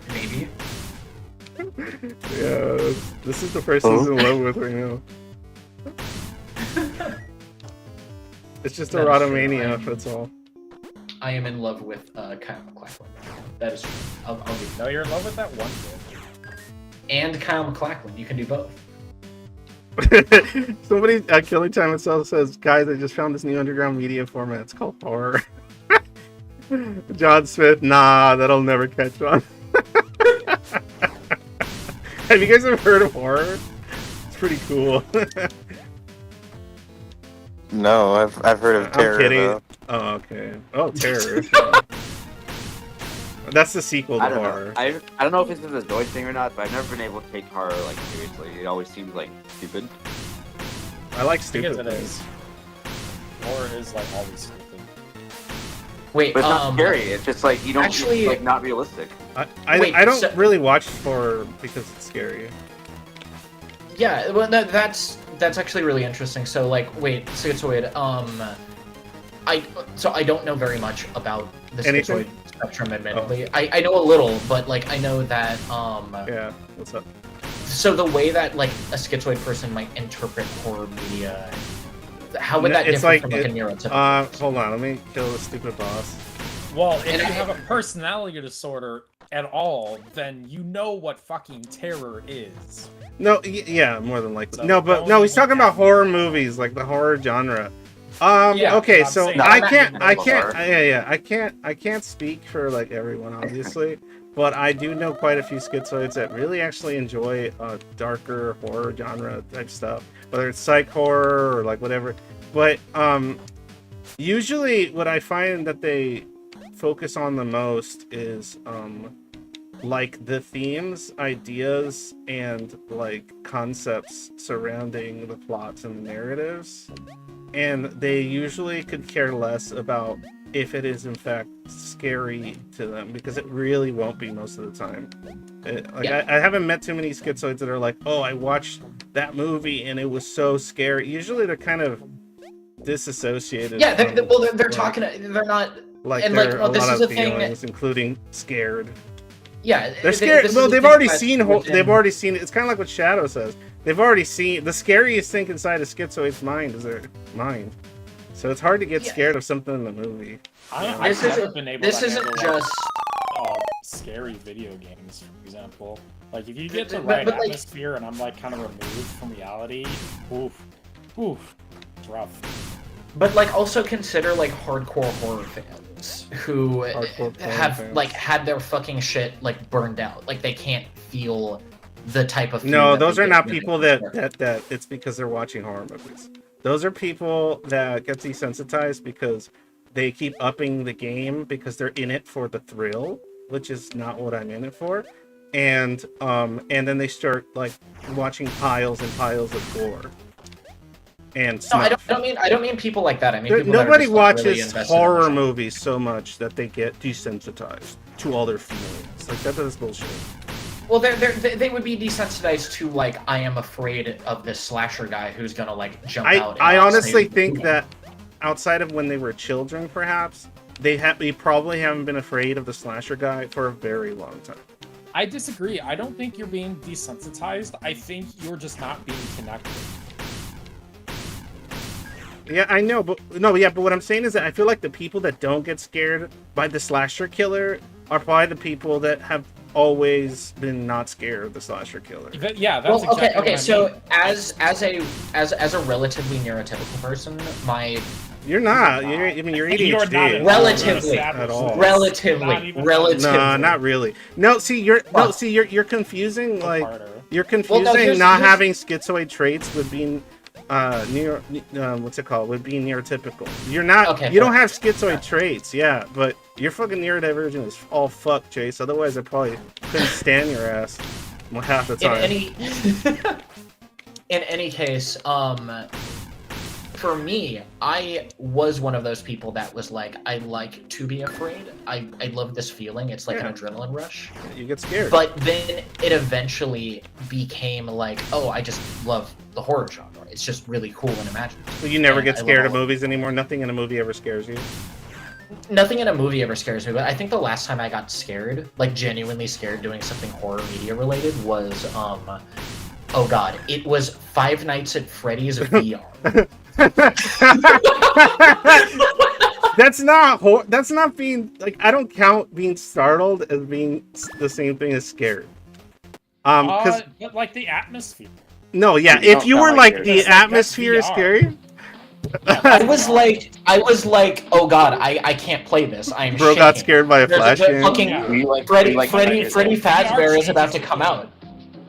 Maybe. Yeah, this is the person he's in love with right now. It's just erotomania, that's all. I am in love with Kyle MacLachlan. That is true. I'll be. No, you're in love with that one bitch. And Kyle MacLachlan. You can do both. Somebody at Killing Time itself says, guys, I just found this new underground media format. It's called horror. John Smith, nah, that'll never catch on. Have you guys ever heard of horror? It's pretty cool. No, I've heard of terror. I'm kidding. Though. Oh, okay. Oh, terror. That's the sequel to horror. I don't know if this is a Zoid thing or not, but I've never been able to take horror like seriously. It always seems like stupid. I like stupid because it things. is. Horror is like always stupid. Wait, but it's not scary. It's just like you don't. Actually, it's like not realistic. I don't really watch horror because it's scary. Yeah, well, that's actually really interesting. So, like, wait, Schizoid, I don't know very much about the Anything? Schizoid schizo-spectrum, admittedly. I know a little, but like I know that Yeah, what's up? So the way that like a schizoid person might interpret horror media, how would that It's differ like from like a neurotypical? hold on, let me kill the stupid boss. Well, if you have a personality disorder at all, then you know what fucking terror is. No, yeah, more than likely. So No, but don't no, he's even talking about have- horror movies, like the horror genre. Yeah, Okay, I'm so saying- I Not can't, horror. I can't speak for like everyone, obviously, but I do know quite a few schizoids that really actually enjoy darker horror genre type stuff, whether it's psych horror or like whatever. But usually, what I find that they focus on the most is like the themes, ideas, and like concepts surrounding the plots and the narratives. And they usually could care less about if it is in fact scary to them, because it really won't be most of the time. I haven't met too many schizoids that are like, oh, I watched that movie and it was so scary. Usually they're kind of disassociated. Yeah, from, they're like, talking. They're not. like and, there like, are well, a this lot is of the thing- feelings, including scared. Yeah, They're scared. this Well, is the they've thing already that seen. within- They've already seen. It's kind of like what Shadow says. They've already seen the scariest thing inside a schizoid's mind is their mind. So it's hard to get scared of something in the movie. I've never been able This to isn't handle, just. scary video games, for example. Like, if you get the But- right but, like- atmosphere and I'm, like, kind of removed from reality, oof, it's rough. But like, also consider like hardcore horror fans who Hardcore porn have fans. like had their fucking shit like burned out. Like they can't feel the type of. No, fear that those they are get not when they people watch that horror. it's because they're watching horror movies. Those are people that get desensitized because they keep upping the game because they're in it for the thrill, which is not what I'm in it for. And then they start like watching piles and piles of gore. And No, I snuff. don't mean people like that. I mean people that are Nobody just, like, really watches invested in horror the genre. movies so much that they get desensitized to all their feelings. Like that's bullshit. Well, they would be desensitized to like I am afraid of this slasher guy who's gonna like jump out. I and honestly say, think "Ooh." that outside of when they were children, perhaps they probably haven't been afraid of the slasher guy for a very long time. I disagree. I don't think you're being desensitized. I think you're just not being connected. Yeah, I know, but but what I'm saying is that I feel like the people that don't get scared by the slasher killer are probably the people that have always been not scared of the slasher killer. Yeah, that's Well, exactly okay. what I So mean. as a relatively neurotypical person, my You're not. You're ADHD. You're not at Relatively. At all. relatively. No, not really. No, see, you're Well- you're confusing like Harder. you're confusing here's- not here's- having schizoid traits with being what's it called? With being neurotypical. You're not. Okay, you don't fair. have schizoid traits, yeah, but your fucking neurodivergent is all fuck, Chase. Otherwise, I probably couldn't stand your ass half the time. In any case, for me, I was one of those people that was like, I like to be afraid. I love this feeling. It's like Yeah. an adrenaline rush. You get scared. But then it eventually became like, oh, I just love the horror genre. It's just really cool and imaginative. So you never and get I love scared of all of it. movies anymore. Nothing in a movie ever scares you. Nothing in a movie ever scares me, but I think the last time I got scared, like genuinely scared doing something horror media related was, oh god, it was Five Nights at Freddy's VR. That's not being like, I don't count being startled as being the same thing as scared. Because But like the atmosphere. no, yeah, You if don't you sound were like like you're- the That's like- atmosphere is that's scary, I was like, oh god, I can't play this. I'm bro shaking. got scared by a There's flash a game. fucking Yeah. You like, Freddy you like Fazbear is changes about to the come game. out.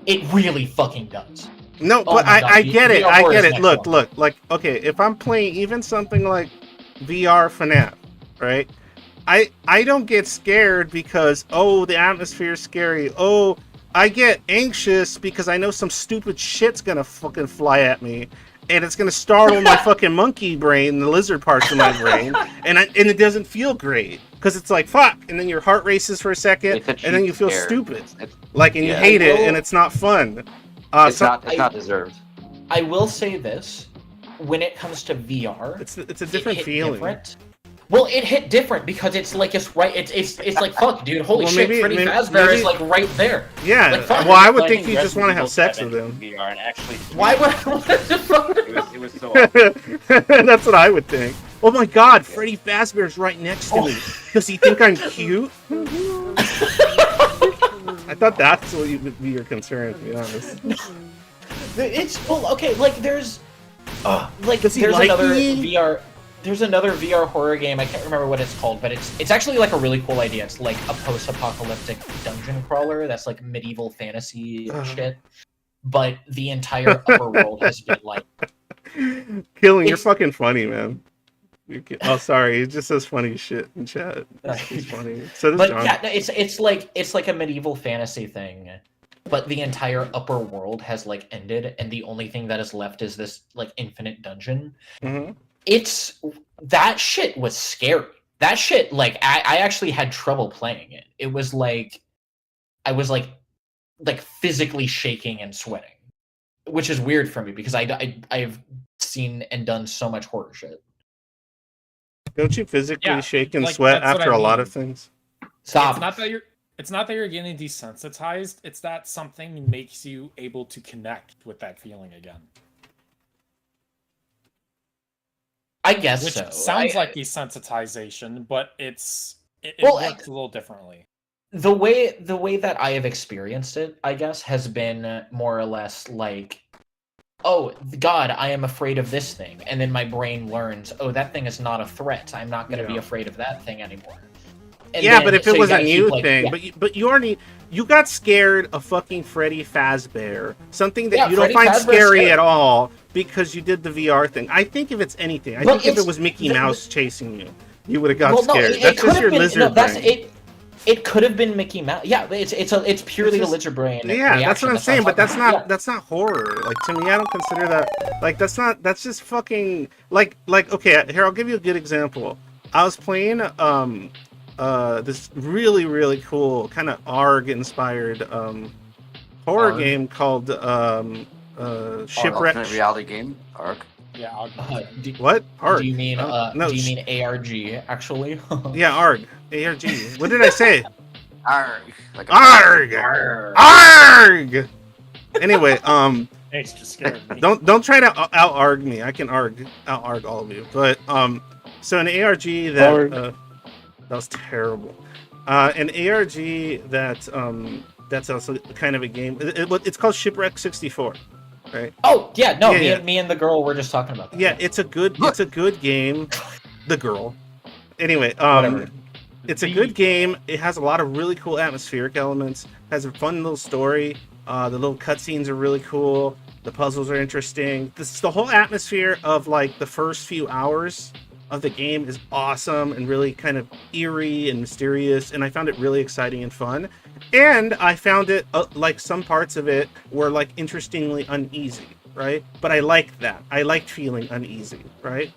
It really fucking does. No, Oh but my God, I the get it. VR I horror get is it. next Look, level. like, okay, if I'm playing even something like VR FNAF, right? I don't get scared because, oh, the atmosphere is scary. Oh, I get anxious because I know some stupid shit's gonna fucking fly at me. And it's gonna startle my fucking monkey brain, the lizard parts of my brain, and it doesn't feel great because it's like fuck, and then your heart races for a second, It's a and then cheap you feel scare. stupid, It's, like, and you yeah. hate it, Well, and it's not fun. it's So not deserved. I will say this: when it comes to VR, it's a it different hit feeling. different. Well, it hit different because it's like it's right. It's like fuck, dude. Holy Well, shit, maybe- Freddy maybe- Fazbear maybe- is like right there. Yeah. Like, fuck. Well, I would Playing think you just want to Resident have sex Evil with 7 him. VR and actually. Why would? What the fuck? It was so awesome. That's what I would think. Oh my God, Freddy Fazbear's right next to me. Does he think I'm cute? I thought that's what would be your concern, to be honest. It's well, okay. Like there's, like Does he there's like another me? VR. There's another VR horror game. I can't remember what it's called, but it's actually like a really cool idea. It's like a post-apocalyptic dungeon crawler that's like medieval fantasy shit. But the entire upper world has been like. Killing, you're It's- fucking funny, man. Oh, sorry. He just says funny shit in chat. He's funny. So does But John. yeah, no, it's like a medieval fantasy thing, but the entire upper world has like ended, and the only thing that is left is this like infinite dungeon. Mhm. It's that shit was scary. That shit, like I actually had trouble playing it. It was like I was like physically shaking and sweating, which is weird for me because I've seen and done so much horror shit. Don't you physically Yeah, shake and like, sweat that's what after I a lot mean. of things? Stop. It's not that you're getting desensitized. It's that something makes you able to connect with that feeling again. I guess Which so. sounds like desensitization, but it Well, works a little differently. the way that I have experienced it, I guess, has been more or less like, oh God, I am afraid of this thing, and then my brain learns, oh, that thing is not a threat. I'm not going to be Yeah. afraid of that thing anymore. And Yeah, then- but if so it you was a gotta new keep, like, thing, yeah. but you got scared of fucking Freddy Fazbear, something that Yeah, you don't Freddy find Fazbear's scary scary. at all because you did the VR thing. I think if it's anything, I Well, think if it it's- was Mickey the- Mouse chasing you, you would have got Well, no, scared. it That's could just have your been. lizard No, that's brain. it. It could have been Mickey Mouse. Yeah, it's a purely It's just- lizard brain. Yeah, that's reaction. what I'm saying, but that's talking not that's not horror. Like, to me, I don't consider that, like, that's just fucking like okay, here, I'll give you a good example. I was playing this really cool kind of ARG inspired horror ARG? game called Shipwreck. Alternate reality game, Arc. Yeah, I'll do, What? ARG? do you mean? no, Do you mean ARG? Actually. yeah, ARG. ARG. What did I say? Arc. Like a ARG. ARG. Anyway, Thanks, just scared me. don't try to out arg me. I can out arg all of you. But so an ARG Arg. that was terrible. An ARG that's also kind of a game. It's called Shipwreck 64, right? Oh yeah, no, Yeah, yeah. me and the girl were just talking about that. Yeah, it's a good game. The girl. Anyway, Whatever. it's a good game. It has a lot of really cool atmospheric elements. Has a fun little story. The little cutscenes are really cool. The puzzles are interesting. The whole atmosphere of like the first few hours of the game is awesome and really kind of eerie and mysterious. And I found it really exciting and fun. And I found it like some parts of it were like interestingly uneasy, right? But I liked that. I liked feeling uneasy, right?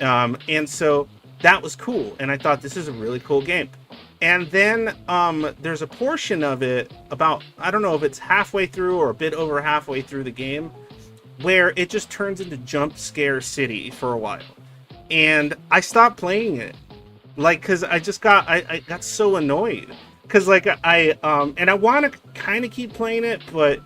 And so that was cool. And I thought this is a really cool game. And then there's a portion of it about, I don't know if it's halfway through or a bit over halfway through the game, where it just turns into jump scare city for a while. And I stopped playing it. Like, cause I got so annoyed. Cause like I want to kind of keep playing it, but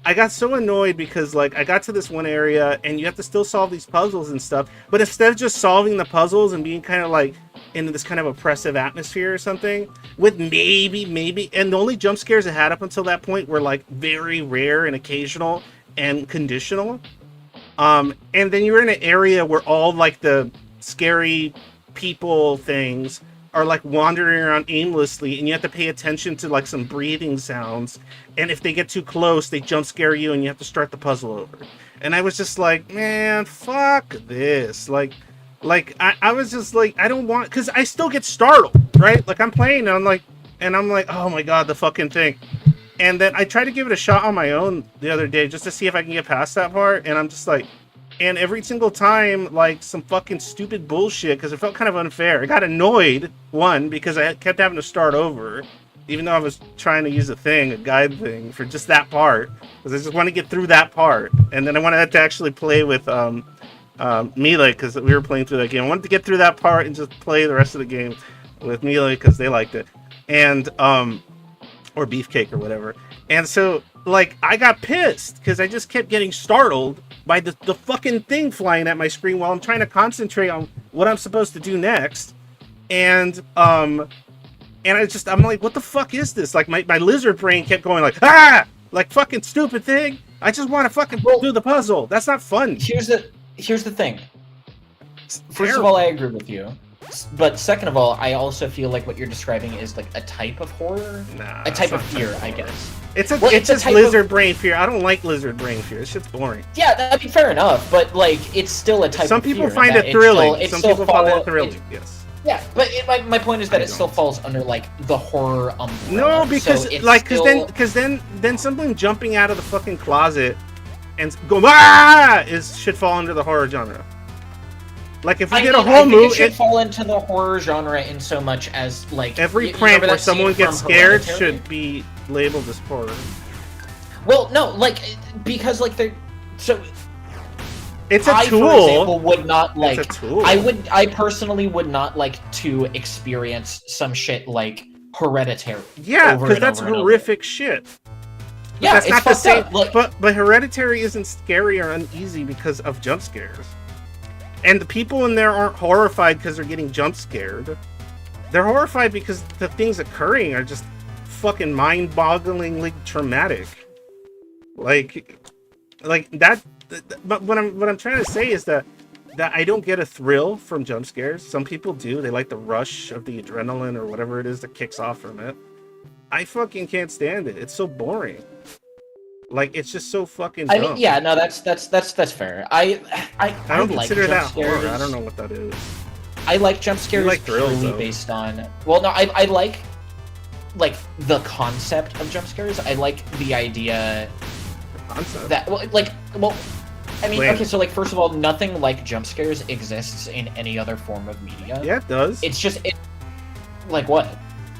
I got so annoyed because like I got to this one area and you have to still solve these puzzles and stuff. But instead of just solving the puzzles and being kind of like into this kind of oppressive atmosphere or something, with maybe, and the only jump scares I had up until that point were like very rare and occasional and conditional. And then you're in an area where all like the scary people things are like wandering around aimlessly, and you have to pay attention to like some breathing sounds. And if they get too close, they jump scare you, and you have to start the puzzle over. And I was just like, man, fuck this. Like I was just like, I don't want, because I still get startled, right? Like I'm playing, and I'm like, oh my god, the fucking thing. And then I tried to give it a shot on my own the other day just to see if I can get past that part, and I'm just like, and every single time, like, some fucking stupid bullshit, because it felt kind of unfair. I got annoyed, one, because I kept having to start over, even though I was trying to use a guide thing, for just that part, because I just want to get through that part. And then I wanted to actually play with Melee, because we were playing through that game. I wanted to get through that part and just play the rest of the game with Melee because they liked it, and or Beefcake or whatever. And so, like, I got pissed because I just kept getting startled by the fucking thing flying at my screen while I'm trying to concentrate on what I'm supposed to do next. And I'm like, what the fuck is this? Like, my lizard brain kept going like, ah! Like, fucking stupid thing. I just want to fucking do the puzzle. That's not fun. Here's the thing. First of all, I agree with you. But second of all, I also feel like what you're describing is like a type of horror, a type of fear, I guess. It's just lizard brain fear. I don't like lizard brain fear. It's just boring. Yeah, I mean, fair enough. But like, it's still a type. Some of fear. people find it thrilling. Some people find it thrilling. Yes. Yeah, but my point is that it still falls under like the horror umbrella. No, because so like because then something jumping out of the fucking closet and go should fall under the horror genre. Like if we get a whole movie, it should fall into the horror genre in so much as like every prank where someone gets scared should be labeled as horror. Well, no, like because like they're so. It's a tool. For example, would not like. It's a tool. I personally would not like to experience some shit like Hereditary. Yeah, because that's horrific shit. But yeah, that's it's not the same. Like, but Hereditary isn't scary or uneasy because of jump scares. And the people in there aren't horrified because they're getting jump scared. They're horrified because the things occurring are just fucking mind-bogglingly traumatic. Like that. But what I'm trying to say is that I don't get a thrill from jump scares. Some people do. They like the rush of the adrenaline or whatever it is that kicks off from it. I fucking can't stand it. It's so boring. Like it's just so fucking dumb. I mean, yeah, no, that's fair. I don't like consider that scares. horror. I don't know what that is. I like jump scares like thrills, purely based on. Well, no, I like the concept of jump scares. I like the idea that I mean, okay, so like first of all, nothing like jump scares exists in any other form of media. Yeah, it does. It's just like what?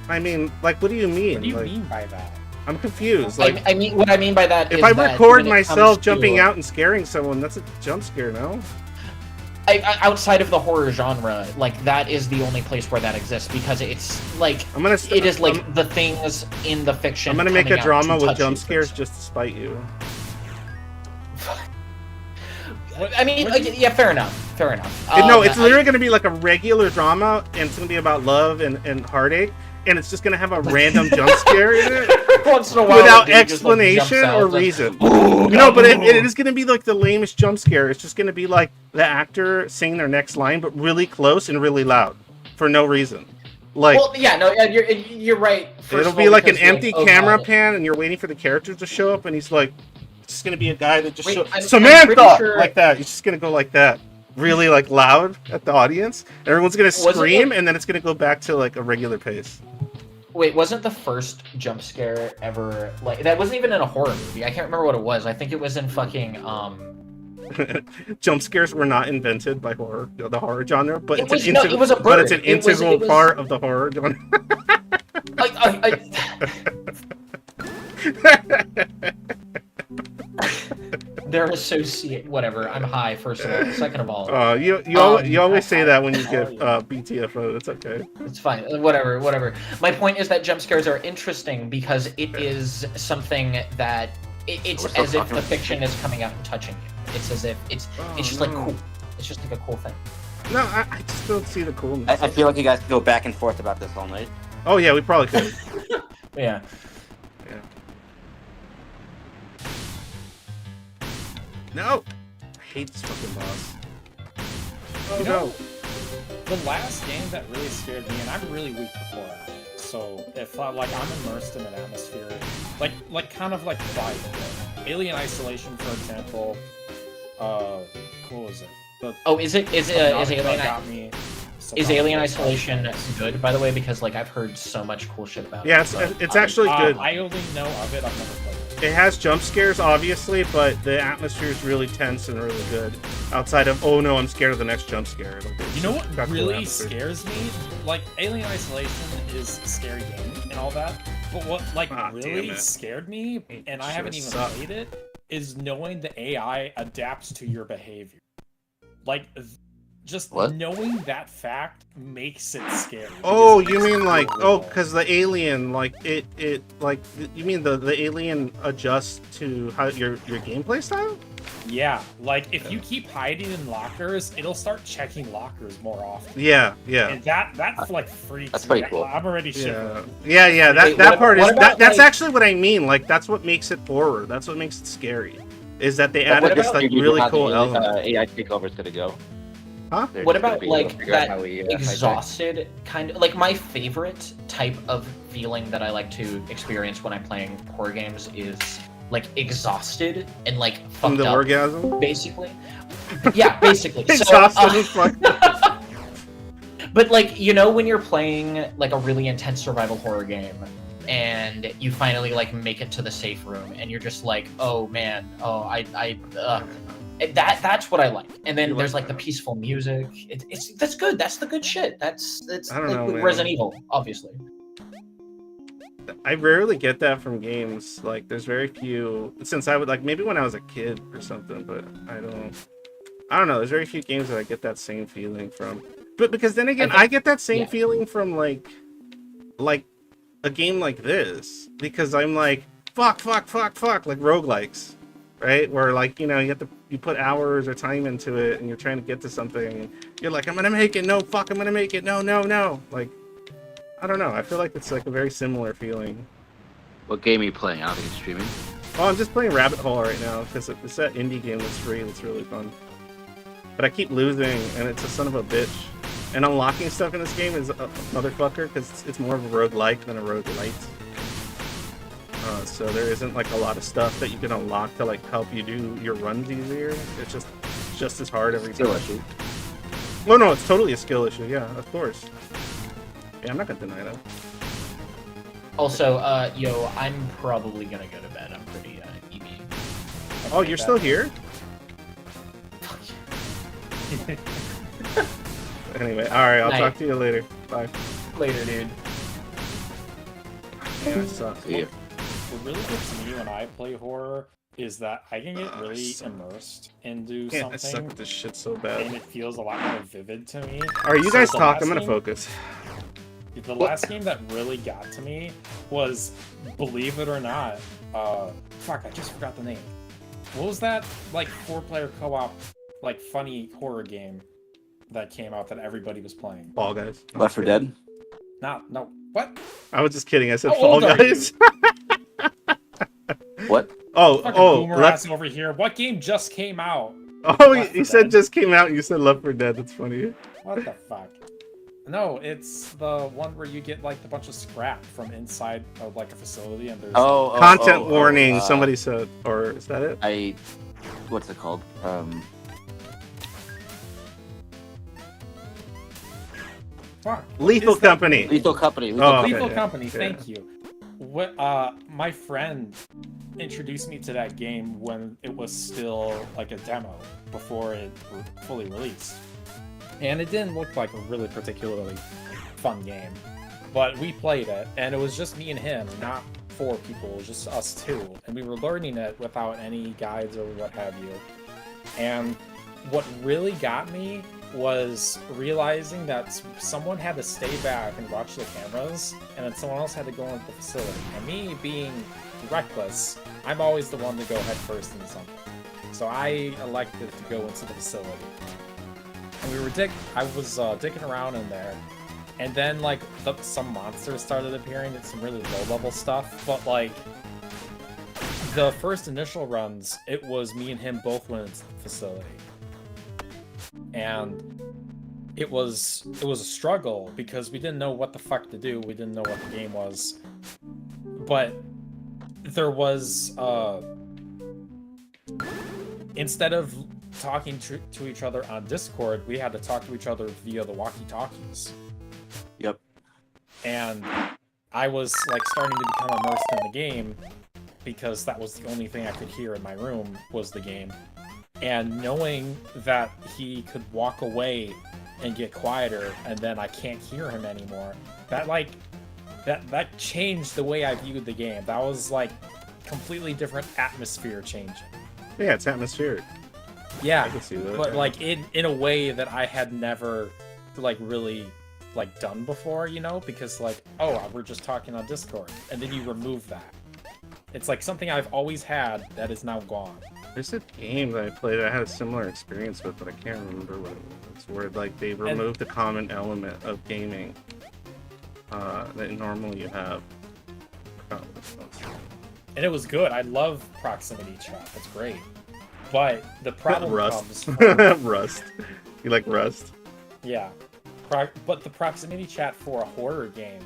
I mean, like, what do you mean? What do you mean by that? I'm confused. Like, I mean, what I mean by that if is I that record myself jumping out and scaring someone, that's a jump scare, no? Outside of the horror genre, like that is the only place where that exists because it's like it is like the things in the fiction. I'm gonna make a drama with jump scares just to spite you. I mean, yeah, fair enough. No, it's literally going to be like a regular drama, and it's going to be about love and heartache, and it's just going to have a random jump scare in it once in a while, without explanation or reason. No, but it is going to be like the lamest jump scare. It's just going to be like the actor saying their next line, but really close and really loud for no reason. Like, well, yeah, no, you're right. It'll be like an empty camera pan, and you're waiting for the characters to show up, and he's like. It's just gonna be a guy that just Samantha like that. He's just gonna go like that, really like loud at the audience. Everyone's gonna scream, and then it's gonna go back to like a regular pace. Wait, wasn't the first jump scare ever like that? Wasn't even in a horror movie. I can't remember what it was. I think it was in fucking Jump scares were not invented by the horror genre, but it was a bird. But it's an integral part of the horror genre. They're associate. Whatever. I'm high. First of all. Second of all. You always say that when you get BTFO. That's okay. It's fine. Whatever. My point is that jump scares are interesting because it is something that it's as if the fiction is coming out and touching you. It's as if it's just like cool. It's just like a cool thing. No, I just don't see the coolness. I feel like you guys could go back and forth about this all night. Oh yeah, we probably could. Yeah. No! I hate this fucking boss. Oh no! The last game that really scared me, and I'm really weak to horror, so if like I'm immersed in an atmosphere, like kind of like Fight, Alien Isolation, for example. What was it? Is Alien Isolation good, by the way? Because like I've heard so much cool shit about it. Yeah, it's actually good. I only know of it. I've never played it. It has jump scares, obviously, but the atmosphere is really tense and really good. Outside of, oh no, I'm scared of the next jump scare. Like, you know what really scares me? Like, Alien Isolation is a scary game and all that, but what really scared me, and I haven't even played it, is knowing the AI adapts to your behavior. Like, just What? knowing that fact makes it scary. Oh, because it you makes mean it like, feel oh, real. because the alien, like it, like you mean the alien adjusts to how your gameplay style? Yeah, like if you keep hiding in lockers, it'll start checking lockers more often. Yeah, yeah. And that like freaks That's me pretty out. cool. I'm already Yeah, shivering. yeah. That Wait, that what- part what is about, that's like- actually what I mean. Like that's what makes it horror. That's what makes it scary. Is that they But what added this about- like You know really how the cool element? AI takeover is gonna go. Huh? They're What just gonna about be able to like figure out that how we, hijack- exhausted kind of like my favorite type of feeling that I like to experience when I'm playing horror games is like exhausted and like From fucked the up, orgasm? basically. Yeah, basically. Exhausted as fuck. But like, you know, when you're playing like a really intense survival horror game and you finally like make it to the safe room and you're just like, oh man, that's what I like. And then You there's like like the that. peaceful music. That's good. That's the good shit. That's I don't like know, with man. Resident Evil, obviously. I rarely get that from games. Like, there's very few. Since I would like maybe when I was a kid or something, but I don't know. There's very few games that I get that same feeling from. But because then again, think- I get that same yeah. feeling from like a game like this because I'm like fuck like roguelikes, right? Where like you put hours or time into it and you're trying to get to something and you're like I'm gonna make it. No, fuck, I'm gonna make it. No. Like I don't know. I feel like it's like a very similar feeling. What game are you playing? I don't think it's streaming. Oh, I'm just playing Rabbit Hole right now because it's that indie game that's free. It's really fun. But I keep losing, and it's a son of a bitch. And unlocking stuff in this game is a motherfucker because it's more of a roguelike than a roguelite. So there isn't like a lot of stuff that you can unlock to like help you do your runs easier. It's just as hard every Skill time. issue. Oh no, it's totally a skill issue. Yeah, of course. Yeah, I'm not gonna deny that. Also, I'm probably gonna go to bed. I'm pretty EB. Oh, you're still here? Anyway, all right. I'll Night. talk to you later. Bye. Later, dude. Yeah, it sucks. See ya. What really gets me when I play horror is that I can get really immersed into Yeah, I suck something, at this shit so and bad. it feels a lot more vivid to me. All right, you So guys the talk. last I'm gonna game- focus. The last game that really got to me was, believe it or not, fuck, I just forgot the name. What was that, like, 4-player co-op, like, funny horror game that came out that everybody was playing? Fall Guys. Left 4 Dead. No, what? I was just kidding. I said How Fall old are Guys. What? Fucking oh, boomer let's. ass over here. What game just came out? Oh, Left 4 you said Dead. just came out. And you said Left 4 Dead. That's funny. What the fuck? No, it's the one where you get like a bunch of scrap from inside of like a facility, and there's Content warning. Somebody said, or is that it? What's it called? fuck. Lethal Is that Company. game? Lethal Company. Oh, okay, Lethal yeah, Company. yeah. Thank you. What? My friend introduced me to that game when it was still like a demo before it fully released, and it didn't look like a really particularly fun game. But we played it, and it was just me and him, not 4 people, it was just us 2, and we were learning it without any guides or what have you. And what really got me was realizing that someone had to stay back and watch the cameras, and then someone else had to go into the facility. And me being reckless, I'm always the one to go head first into something. So I elected to go into the facility. And I was digging around in there, and then like some monsters started appearing. It's some really low-level stuff, but like the first initial runs, it was me and him both went into the facility. And it was a struggle because we didn't know what the fuck to do. We didn't know what the game was. But there was instead of talking to each other on Discord, we had to talk to each other via the walkie-talkies. Yep. And I was like starting to become immersed in the game because that was the only thing I could hear in my room was the game. And knowing that he could walk away and get quieter and then I can't hear him anymore, that changed the way I viewed the game. That was like completely different atmosphere changing. Yeah, it's atmospheric. Yeah, I can see that. but yeah. like in a way that I had never like really like done before, you know, because like, oh, we're just talking on Discord, and then you remove that. It's like something I've always had that is now gone. There's a game that I played I had a similar experience with, but I can't remember what it was. Where like they removed the common element of gaming that normally you have. And it was good. I love proximity chat. It's great. But the problem Rust. comes. Rust. You like Rust? Yeah. But the proximity chat for a horror game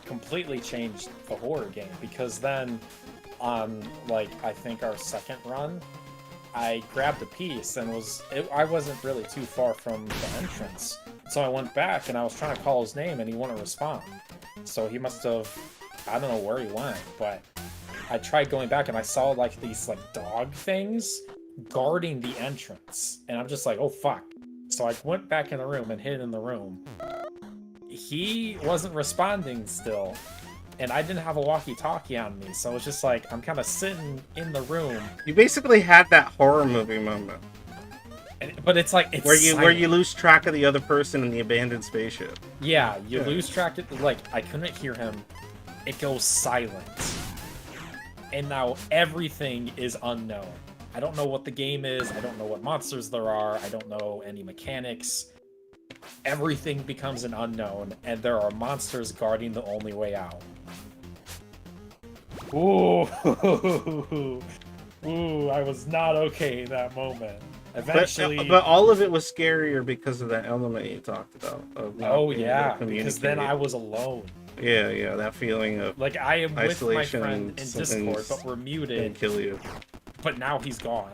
completely changed the horror game, because then on like I think our second run, I grabbed a piece and I wasn't really too far from the entrance. So I went back and I was trying to call his name and he wouldn't respond. So he must have, I don't know where he went, but I tried going back and I saw like these like dog things guarding the entrance. And I'm just like, oh fuck. So I went back in the room and hid in the room. He wasn't responding still, and I didn't have a walkie-talkie on me, so it's just like I'm kind of sitting in the room. You basically had that horror movie moment, But it's like it's where you lose track of the other person in the abandoned spaceship. Yeah, you lose track of, like, I couldn't hear him. It goes silent, and now everything is unknown. I don't know what the game is. I don't know what monsters there are. I don't know any mechanics. Everything becomes an unknown, and there are monsters guarding the only way out. Ooh, ooh, I was not okay in that moment. Eventually, But all of it was scarier because of that element you talked about. Of not oh being able yeah, to because then communicate. I was alone. Yeah, that feeling of Like I am with my isolation friend and in something's Discord, but we're gonna muted. kill you. But now he's gone.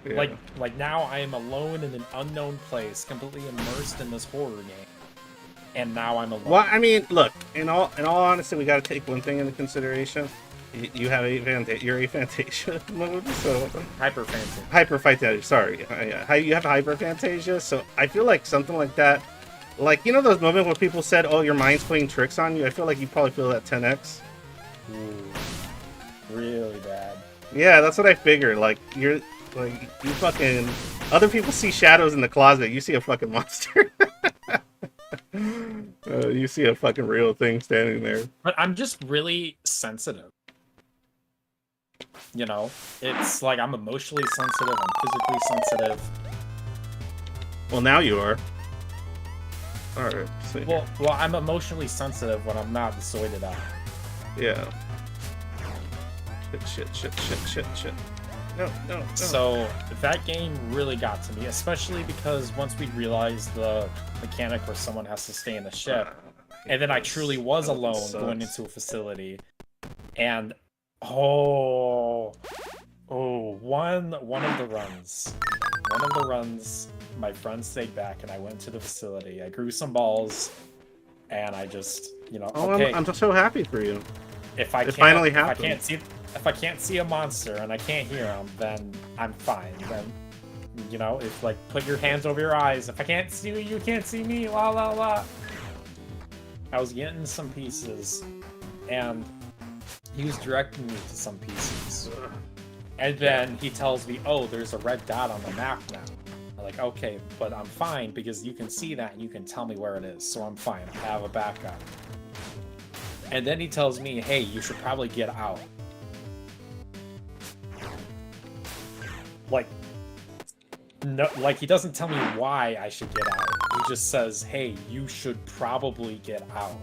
Yeah. Like now I am alone in an unknown place, completely immersed in this horror game. And now I'm alone. Well, I mean, look. In all honesty, we got to take one thing into consideration. You have you're aphantasia mode, so hyperphantasia. Sorry, you have hyperphantasia. So I feel like something like that, like you know those moments where people said, "Oh, your mind's playing tricks on you." I feel like you probably feel that 10x. Ooh, really bad. Yeah, that's what I figured. Like you fucking other people see shadows in the closet. You see a fucking monster. You see a fucking real thing standing there. But I'm just really sensitive. You know, it's like I'm emotionally sensitive, I'm physically sensitive. Well, now you are. Alright. Well, I'm emotionally sensitive when I'm not zoided out. Yeah. Shit. No. So that game really got to me, especially because once we realized the mechanic where someone has to stay in the ship, and then I truly was alone going into a facility, and one of the runs, my friend stayed back and I went to the facility. I grew some balls, and I just, okay. I'm just so happy for you. If I can't see a monster and I can't hear him, then I'm fine. Then, if like put your hands over your eyes. If I can't see you, you can't see me. La la la. I was getting some pieces, and he was directing me to some pieces. And then he tells me, "Oh, there's a red dot on the map now." I'm like, "Okay, but I'm fine because you can see that and you can tell me where it is, so I'm fine. I have a backup." And then he tells me, "Hey, you should probably get out." Like he doesn't tell me why I should get out. He just says, "Hey, you should probably get out."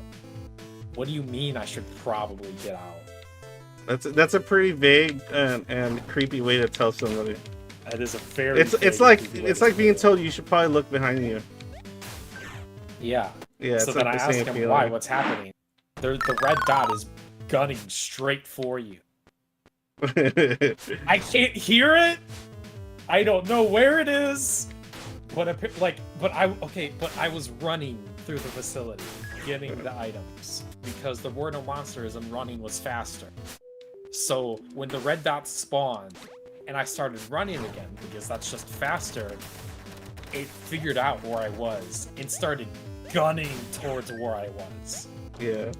What do you mean I should probably get out? That's a pretty vague and creepy way to tell somebody. That is a very. It's like being told you should probably look behind you. Yeah. Yeah. So then I ask him why. What's happening? The red dot is gunning straight for you. I can't hear it. I don't know where it is. But I was running through the facility, getting the items because there were no monsters and running was faster. So when the red dots spawned and I started running again because that's just faster, it figured out where I was and started gunning towards where I was. Yeah.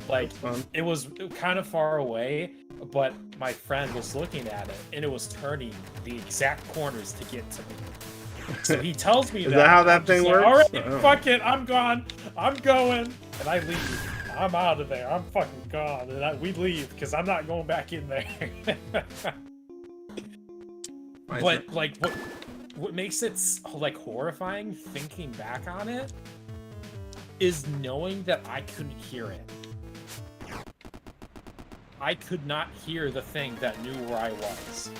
Like, it was kind of far away, but my friend was looking at it, and it was turning the exact corners to get to me. So he tells me Is that how that thing works? All right, Oh. fuck it, I'm gone. I'm going, and I leave. I'm out of there. I'm fucking gone, and we leave because I'm not going back in there. But like, what makes it like horrifying thinking back on it is knowing that I couldn't hear it. I could not hear the thing that knew where I was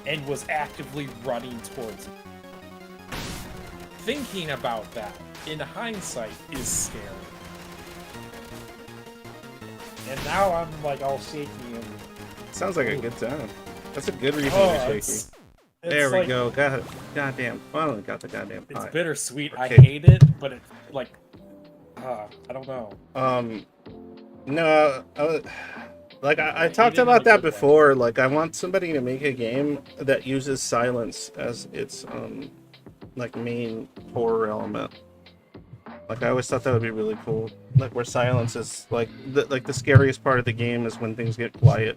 and was actively running towards me. Thinking about that, in hindsight, is scary. And now I'm like all shaky and... Sounds like a good time. That's a good reason to be shaky. There we go. Got it. Goddamn. Finally got the goddamn pie. It's bittersweet. Okay. I hate it, but it's like... I don't know. No, like I talked about that before. Like, I want somebody to make a game that uses silence as its like main horror element. Like, I always thought that would be really cool. Like, where silence is like the scariest part of the game is when things get quiet,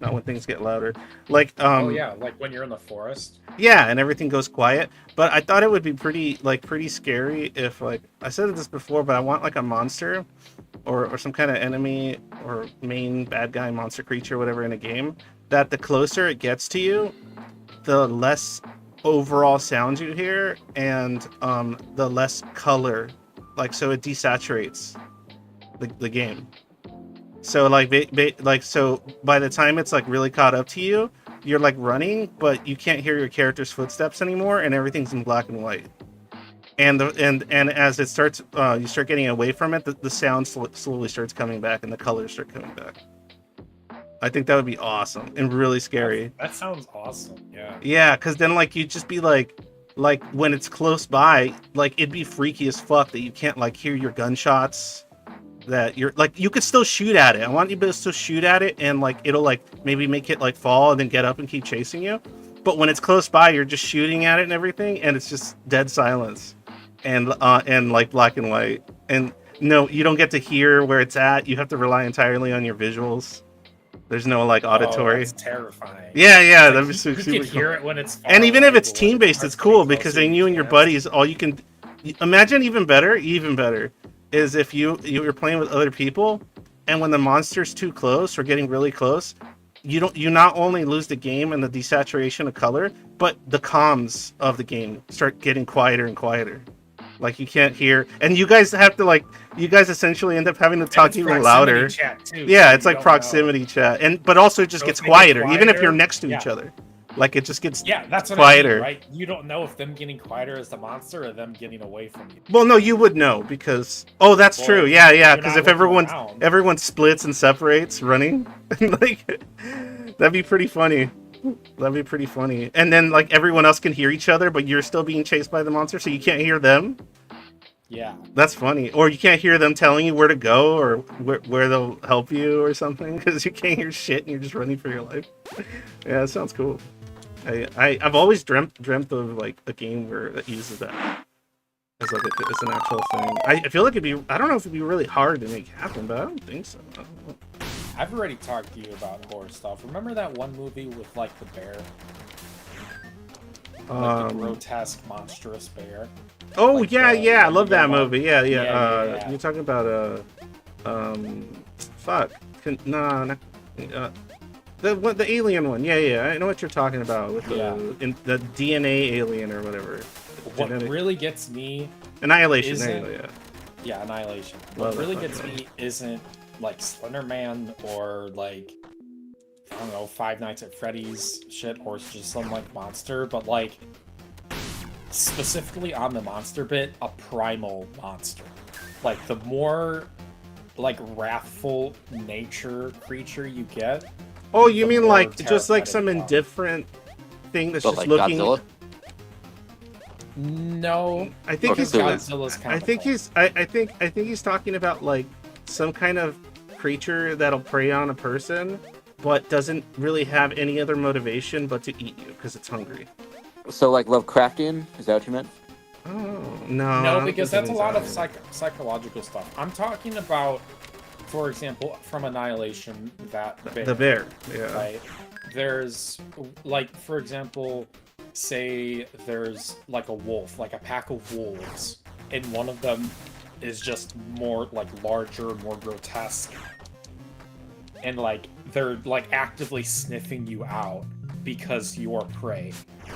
not when things get louder. Like oh yeah, like when you're in the forest. Yeah, and everything goes quiet. But I thought it would be pretty scary if, like, I said this before, but I want like a monster or some kind of enemy or main bad guy, monster creature, whatever in a game, that the closer it gets to you, the less overall sound you hear and the less color, like, so it desaturates the game. So like so by the time it's like really caught up to you, you're like running, but you can't hear your character's footsteps anymore, and everything's in black and white. And as it starts, you start getting away from it, the sound slowly starts coming back, and the colors start coming back. I think that would be awesome and really scary. That sounds awesome. Yeah. Yeah, because then like you'd just be like when it's close by, like it'd be freaky as fuck that you can't like hear your gunshots. That you're like, you could still shoot at it. I want you to still shoot at it, and like it'll like maybe make it like fall and then get up and keep chasing you. But when it's close by, you're just shooting at it and everything, and it's just dead silence, and like black and white. And no, you don't get to hear where it's at. You have to rely entirely on your visuals. There's no like auditory. Oh, that's terrifying. Yeah, like, that'd be super you cool. can hear it when it's far And even away, if it's but when team-based, it's cool because then you and your buddies, all you can imagine. Even better is if you're playing with other people, and when the monster's too close or getting really close, you not only lose the game and the desaturation of color, but the comms of the game start getting quieter and quieter. Like, you can't hear, and you guys essentially end up having to talk even louder. Chat too, Yeah, so it's like proximity chat, but also it just gets quieter, even if you're next to each other. Like, it just gets that's what quieter. I mean, right? You don't know if them getting quieter is the monster or them getting away from you. Well, no, you would know because that's true. Yeah, because if everyone splits and separates running, like, that'd be pretty funny. And then like everyone else can hear each other, but you're still being chased by the monster, so you can't hear them. Yeah, that's funny. Or you can't hear them telling you where to go or where they'll help you or something because you can't hear shit and you're just running for your life. Yeah, that sounds cool. I've always dreamt of like a game where that uses that as like as an actual thing. I feel like I don't know if it'd be really hard to make happen, but I don't think so. I don't know. I've already talked to you about horror stuff. Remember that one movie with like the bear? Like the grotesque, monstrous bear. Oh, like I love that movie. Yeah. Yeah. You're talking about the alien one. Yeah. I know what you're talking about with the DNA alien or whatever. What really gets me Annihilation. Annihilation. What really gets me isn't like Slender Man or like, I don't know, Five Nights at Freddy's shit, or just some like monster, but like specifically on the monster bit, a primal monster. Like, the more like wrathful nature creature you get. Oh, you mean like just like some indifferent thing that's just like looking? Godzilla? No, I think he's Godzilla's kind I think he's talking about like some kind of creature that'll prey on a person, but doesn't really have any other motivation but to eat you because it's hungry. So like Lovecraftian? Is that what you meant? Oh no. No, because that's a lot of psychological stuff. I'm talking about for example, from Annihilation, that bear, The bear. Yeah. right? There's like, for example, say there's like a wolf, like a pack of wolves, and one of them is just more like larger, more grotesque, and like they're like actively sniffing you out because you're prey,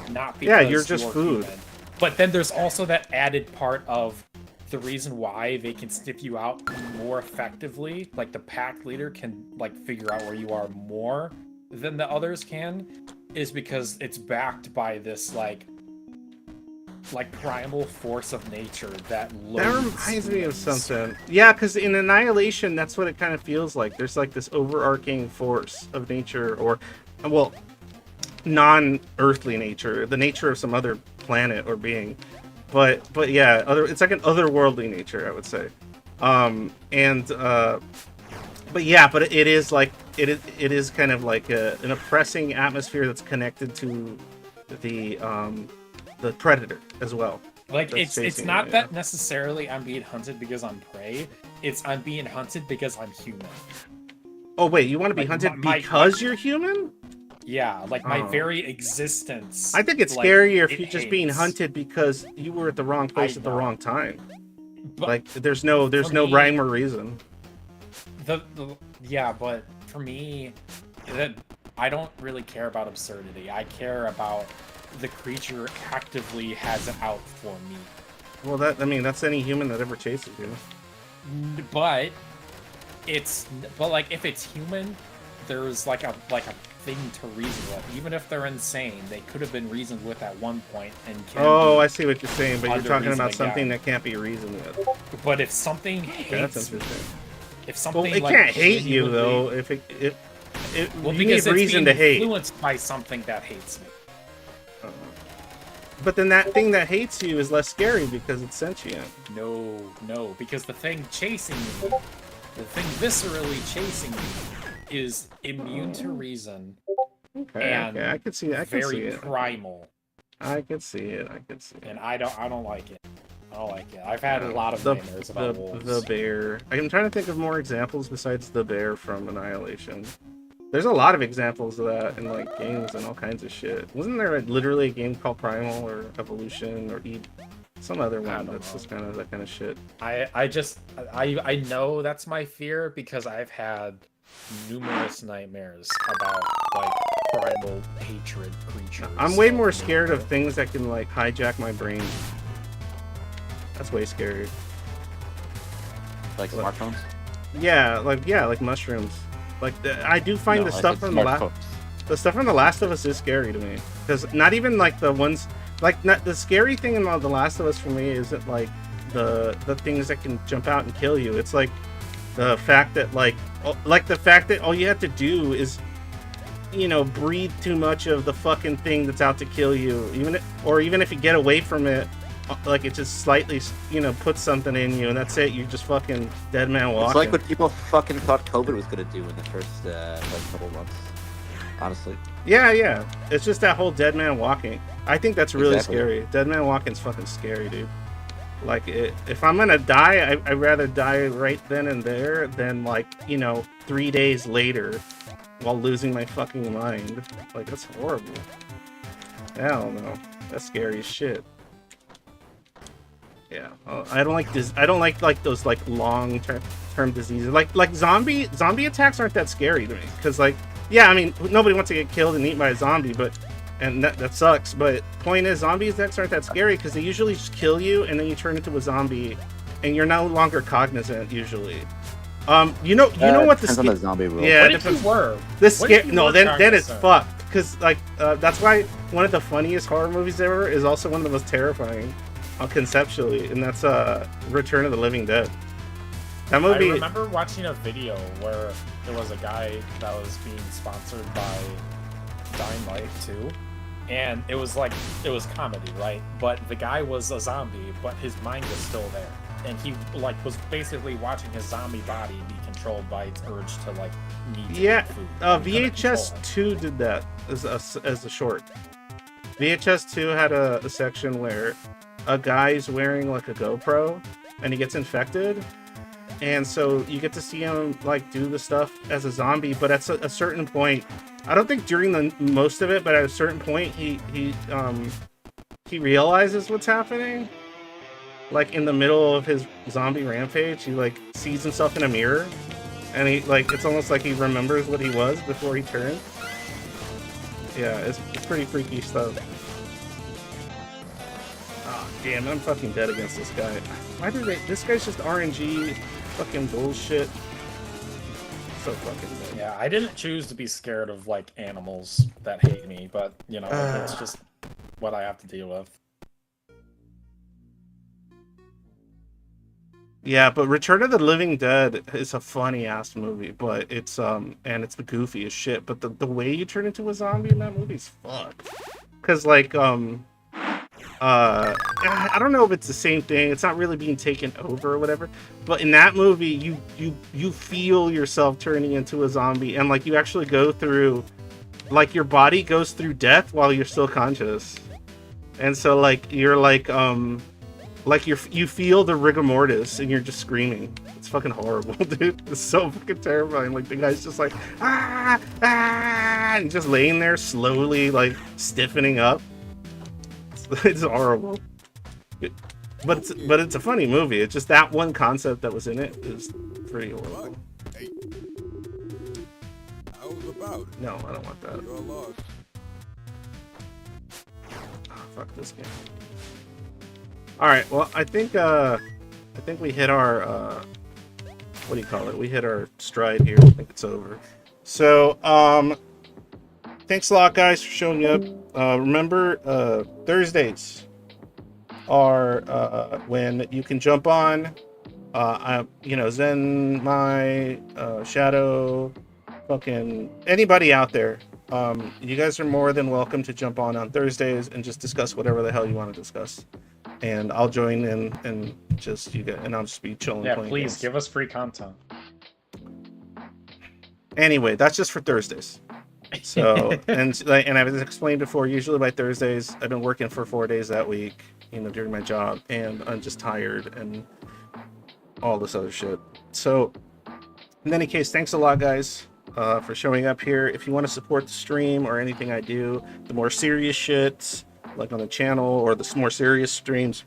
not because Yeah, you're just food. human. But then there's also that added part of the reason why they can sniff you out more effectively, like the pack leader can like figure out where you are more than the others can, is because it's backed by this like primal force of nature that That reminds me of something. Yeah, because in Annihilation, that's what it kind of feels like. There's like this overarching force of nature, or, well, non-earthly nature, the nature of some other planet or being. But yeah, it's like an otherworldly nature, I would say. But yeah, but it is like it is kind of like an oppressing atmosphere that's connected to the predator as well. Like That's it's chasing not you, that yeah. necessarily I'm being hunted because I'm prey. It's I'm being hunted because I'm human. Oh wait, you want to be Like, hunted my- because you're human? Yeah, like my Oh. very existence. I think it's like, scarier if it you're just being hates. hunted because you were at the wrong place at the know. wrong time. But Like there's no for me- rhyme or reason. yeah, but for me, that I don't really care about absurdity. I care about the creature actively has it out for me. Well, that's any human that ever chases you. But like if it's human, there's like a thing to reason with. Even if they're insane, they could have been reasoned with at one point and can Oh, be I see what you're saying, but you're under talking about reasoning, something yeah. that can't be reasoned with. But if something Okay, that's hates me, interesting. if Well, something it like can't hate you genuinely- though. If well, you because need it's reason being to hate. influenced by something that hates me. But then that thing that hates you is less scary because it's sentient. No, because the thing chasing me, the thing viscerally chasing me, is immune to reason Okay, and okay, I can see it. I can see very it. primal, I can see it. I can see it. and I don't like it. I don't like it. I've had a lot of the, nightmares about the, wolves. the bear. I'm trying to think of more examples besides the bear from Annihilation. There's a lot of examples of that in like games and all kinds of shit. Wasn't there literally a game called Primal or Evolution or some other one don't that's know. just kind of that kind of shit? I know that's my fear because I've had numerous nightmares about like primal hatred creatures. I'm way of more scared of nature. things that can like hijack my brain. That's way scary. Like What? smartphones. Yeah, like mushrooms. Like I do find the I stuff said from smartphones. the stuff from The Last of Us is scary to me. Because not even like the ones like not, the scary thing in The Last of Us for me isn't like the things that can jump out and kill you. It's like the fact that the fact that all you have to do is breathe too much of the fucking thing that's out to kill you. Even if you get away from it, like it just slightly puts something in you and that's it. You're just fucking dead man walking. It's like what people fucking thought COVID was gonna do in the first like couple months. Honestly. Yeah. It's just that whole dead man walking. I think that's really Exactly. scary. Dead man walking's fucking scary, dude. Like, if I'm gonna die, I'd rather die right then and there than 3 days later while losing my fucking mind. Like, that's horrible. Hell no. That's scary as shit. Yeah, I don't like this. I don't like those long term diseases. Like zombie attacks aren't that scary to me because yeah, I mean nobody wants to get killed and eaten by a zombie, and that sucks. But point is, zombie attacks aren't that scary because they usually just kill you and then you turn into a zombie, and you're no longer cognizant usually. You know what the depends on the zombie rule. yeah What it if you depends. were? This What if scare you no were then it's cognizant? fucked because that's why one of the funniest horror movies ever is also one of the most terrifying conceptually, and that's Return of the Living Dead. That movie. I remember watching a video where there was a guy that was being sponsored by Dying Light 2, and it was comedy, right? But the guy was a zombie, but his mind was still there, and he was basically watching his zombie body be controlled by its urge to need to Yeah, eat food. and he couldn't control VHS it. 2 did that as a short. VHS 2 had a section where a guy's wearing like a GoPro and he gets infected, and so you get to see him like do the stuff as a zombie. But at a certain point, I don't think during the most of it, but at a certain point, he realizes what's happening. Like in the middle of his zombie rampage, he like sees himself in a mirror, and he like it's almost like he remembers what he was before he turned. Yeah, it's pretty freaky stuff. Oh, damn, I'm fucking dead against this guy. Why do they... This guy's just RNG fucking bullshit. So fucking dead. Yeah, I didn't choose to be scared of, like, animals that hate me, but, you know, it's just what I have to deal with. Yeah, but Return of the Living Dead is a funny-ass movie, but it's, and it's the goofy as shit, but the way you turn into a zombie in that movie is fucked. Because, like, I don't know if it's the same thing. It's not really being taken over or whatever. But in that movie, you feel yourself turning into a zombie, and like you actually go through, like your body goes through death while you're still conscious, and so like you're like you feel the rigor mortis, and you're just screaming. It's fucking horrible, dude. It's so fucking terrifying. Like the guy's just like and just laying there slowly, like stiffening up. It's horrible, but it's a funny movie. It's just that one concept that was in it is pretty horrible. Hey, how's about? No, I don't want that. You're lost. Oh, fuck this game. All right, well, I think we hit our what do you call it? We hit our stride here. I think it's over. So thanks a lot, guys, for showing up. Remember, Thursdays are when you can jump on. Zen, my Shadow, fucking anybody out there. You guys are more than welcome to jump on Thursdays and just discuss whatever the hell you want to discuss. And I'll join in and just I'll just be chilling. Yeah, playing please games. give us free content. Anyway, that's just for Thursdays. So and I've explained before, usually by Thursdays I've been working for 4 days that week, during my job, and I'm just tired and all this other shit. So in any case, thanks a lot, guys, for showing up here. If you want to support the stream or anything I do, the more serious shit like on the channel, or the more serious streams,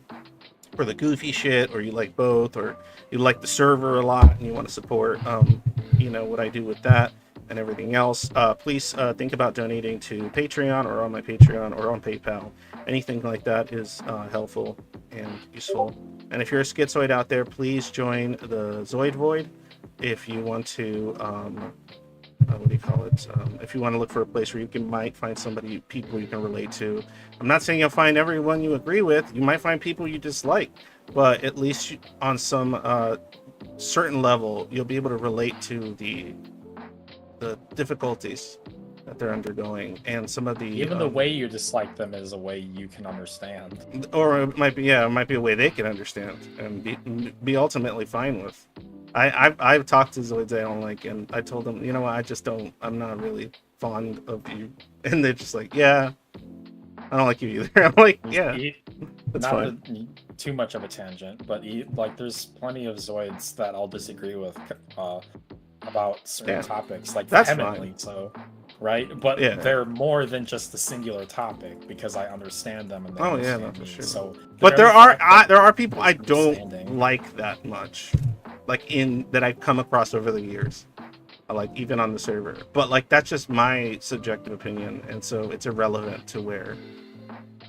or the goofy shit, or you like both, or you like the server a lot and you want to support what I do with that and everything else, please think about donating to Patreon, or on my Patreon, or on PayPal. Anything like that is helpful and useful. And if you're a schizoid out there, please join the Zoid Void if you want to what do you call it? If you want to look for a place where you might find people you can relate to. I'm not saying you'll find everyone you agree with. You might find people you dislike, but at least on some certain level, you'll be able to relate to the difficulties that they're undergoing, and some of the even the way you dislike them is a way you can understand, or it might be a way they can understand and be ultimately fine with. I've talked to Zoids I don't like, and I told them, I'm not really fond of you, and they're just like, yeah, I don't like you either. I'm like, yeah, that's fine. Not too much of a tangent, but there's plenty of Zoids that I'll disagree with about certain topics, like that's vehemently fine. So, right? But yeah, they're more than just a singular topic, because I understand them and they understand me. For sure. So, but there are people I don't like that much, like that I've come across over the years, like even on the server. But like that's just my subjective opinion, and so it's irrelevant to where,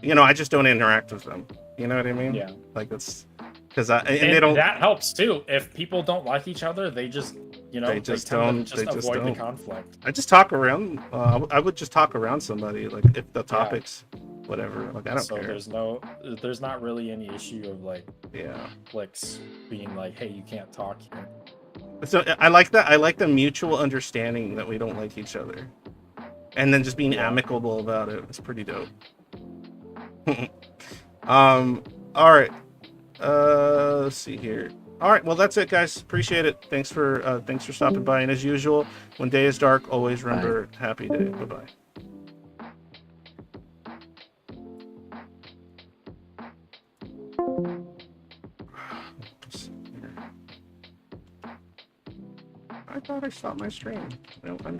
I just don't interact with them. You know what I mean? Yeah. Like that's because they don't. That helps too. If people don't like each other, they just avoid the conflict. I just talk around. I would just talk around somebody, like if the topics, whatever. Like I don't care. There's not really any issue of like being like, hey, you can't talk here. So I like that. I like the mutual understanding that we don't like each other, and then just being amicable about it. It's pretty dope. All right. Let's see here. All right, well that's it, guys. Appreciate it. Thanks for stopping by. And as usual, when day is dark, always remember, happy day. Bye bye. I thought I stopped my stream. No, I'm done.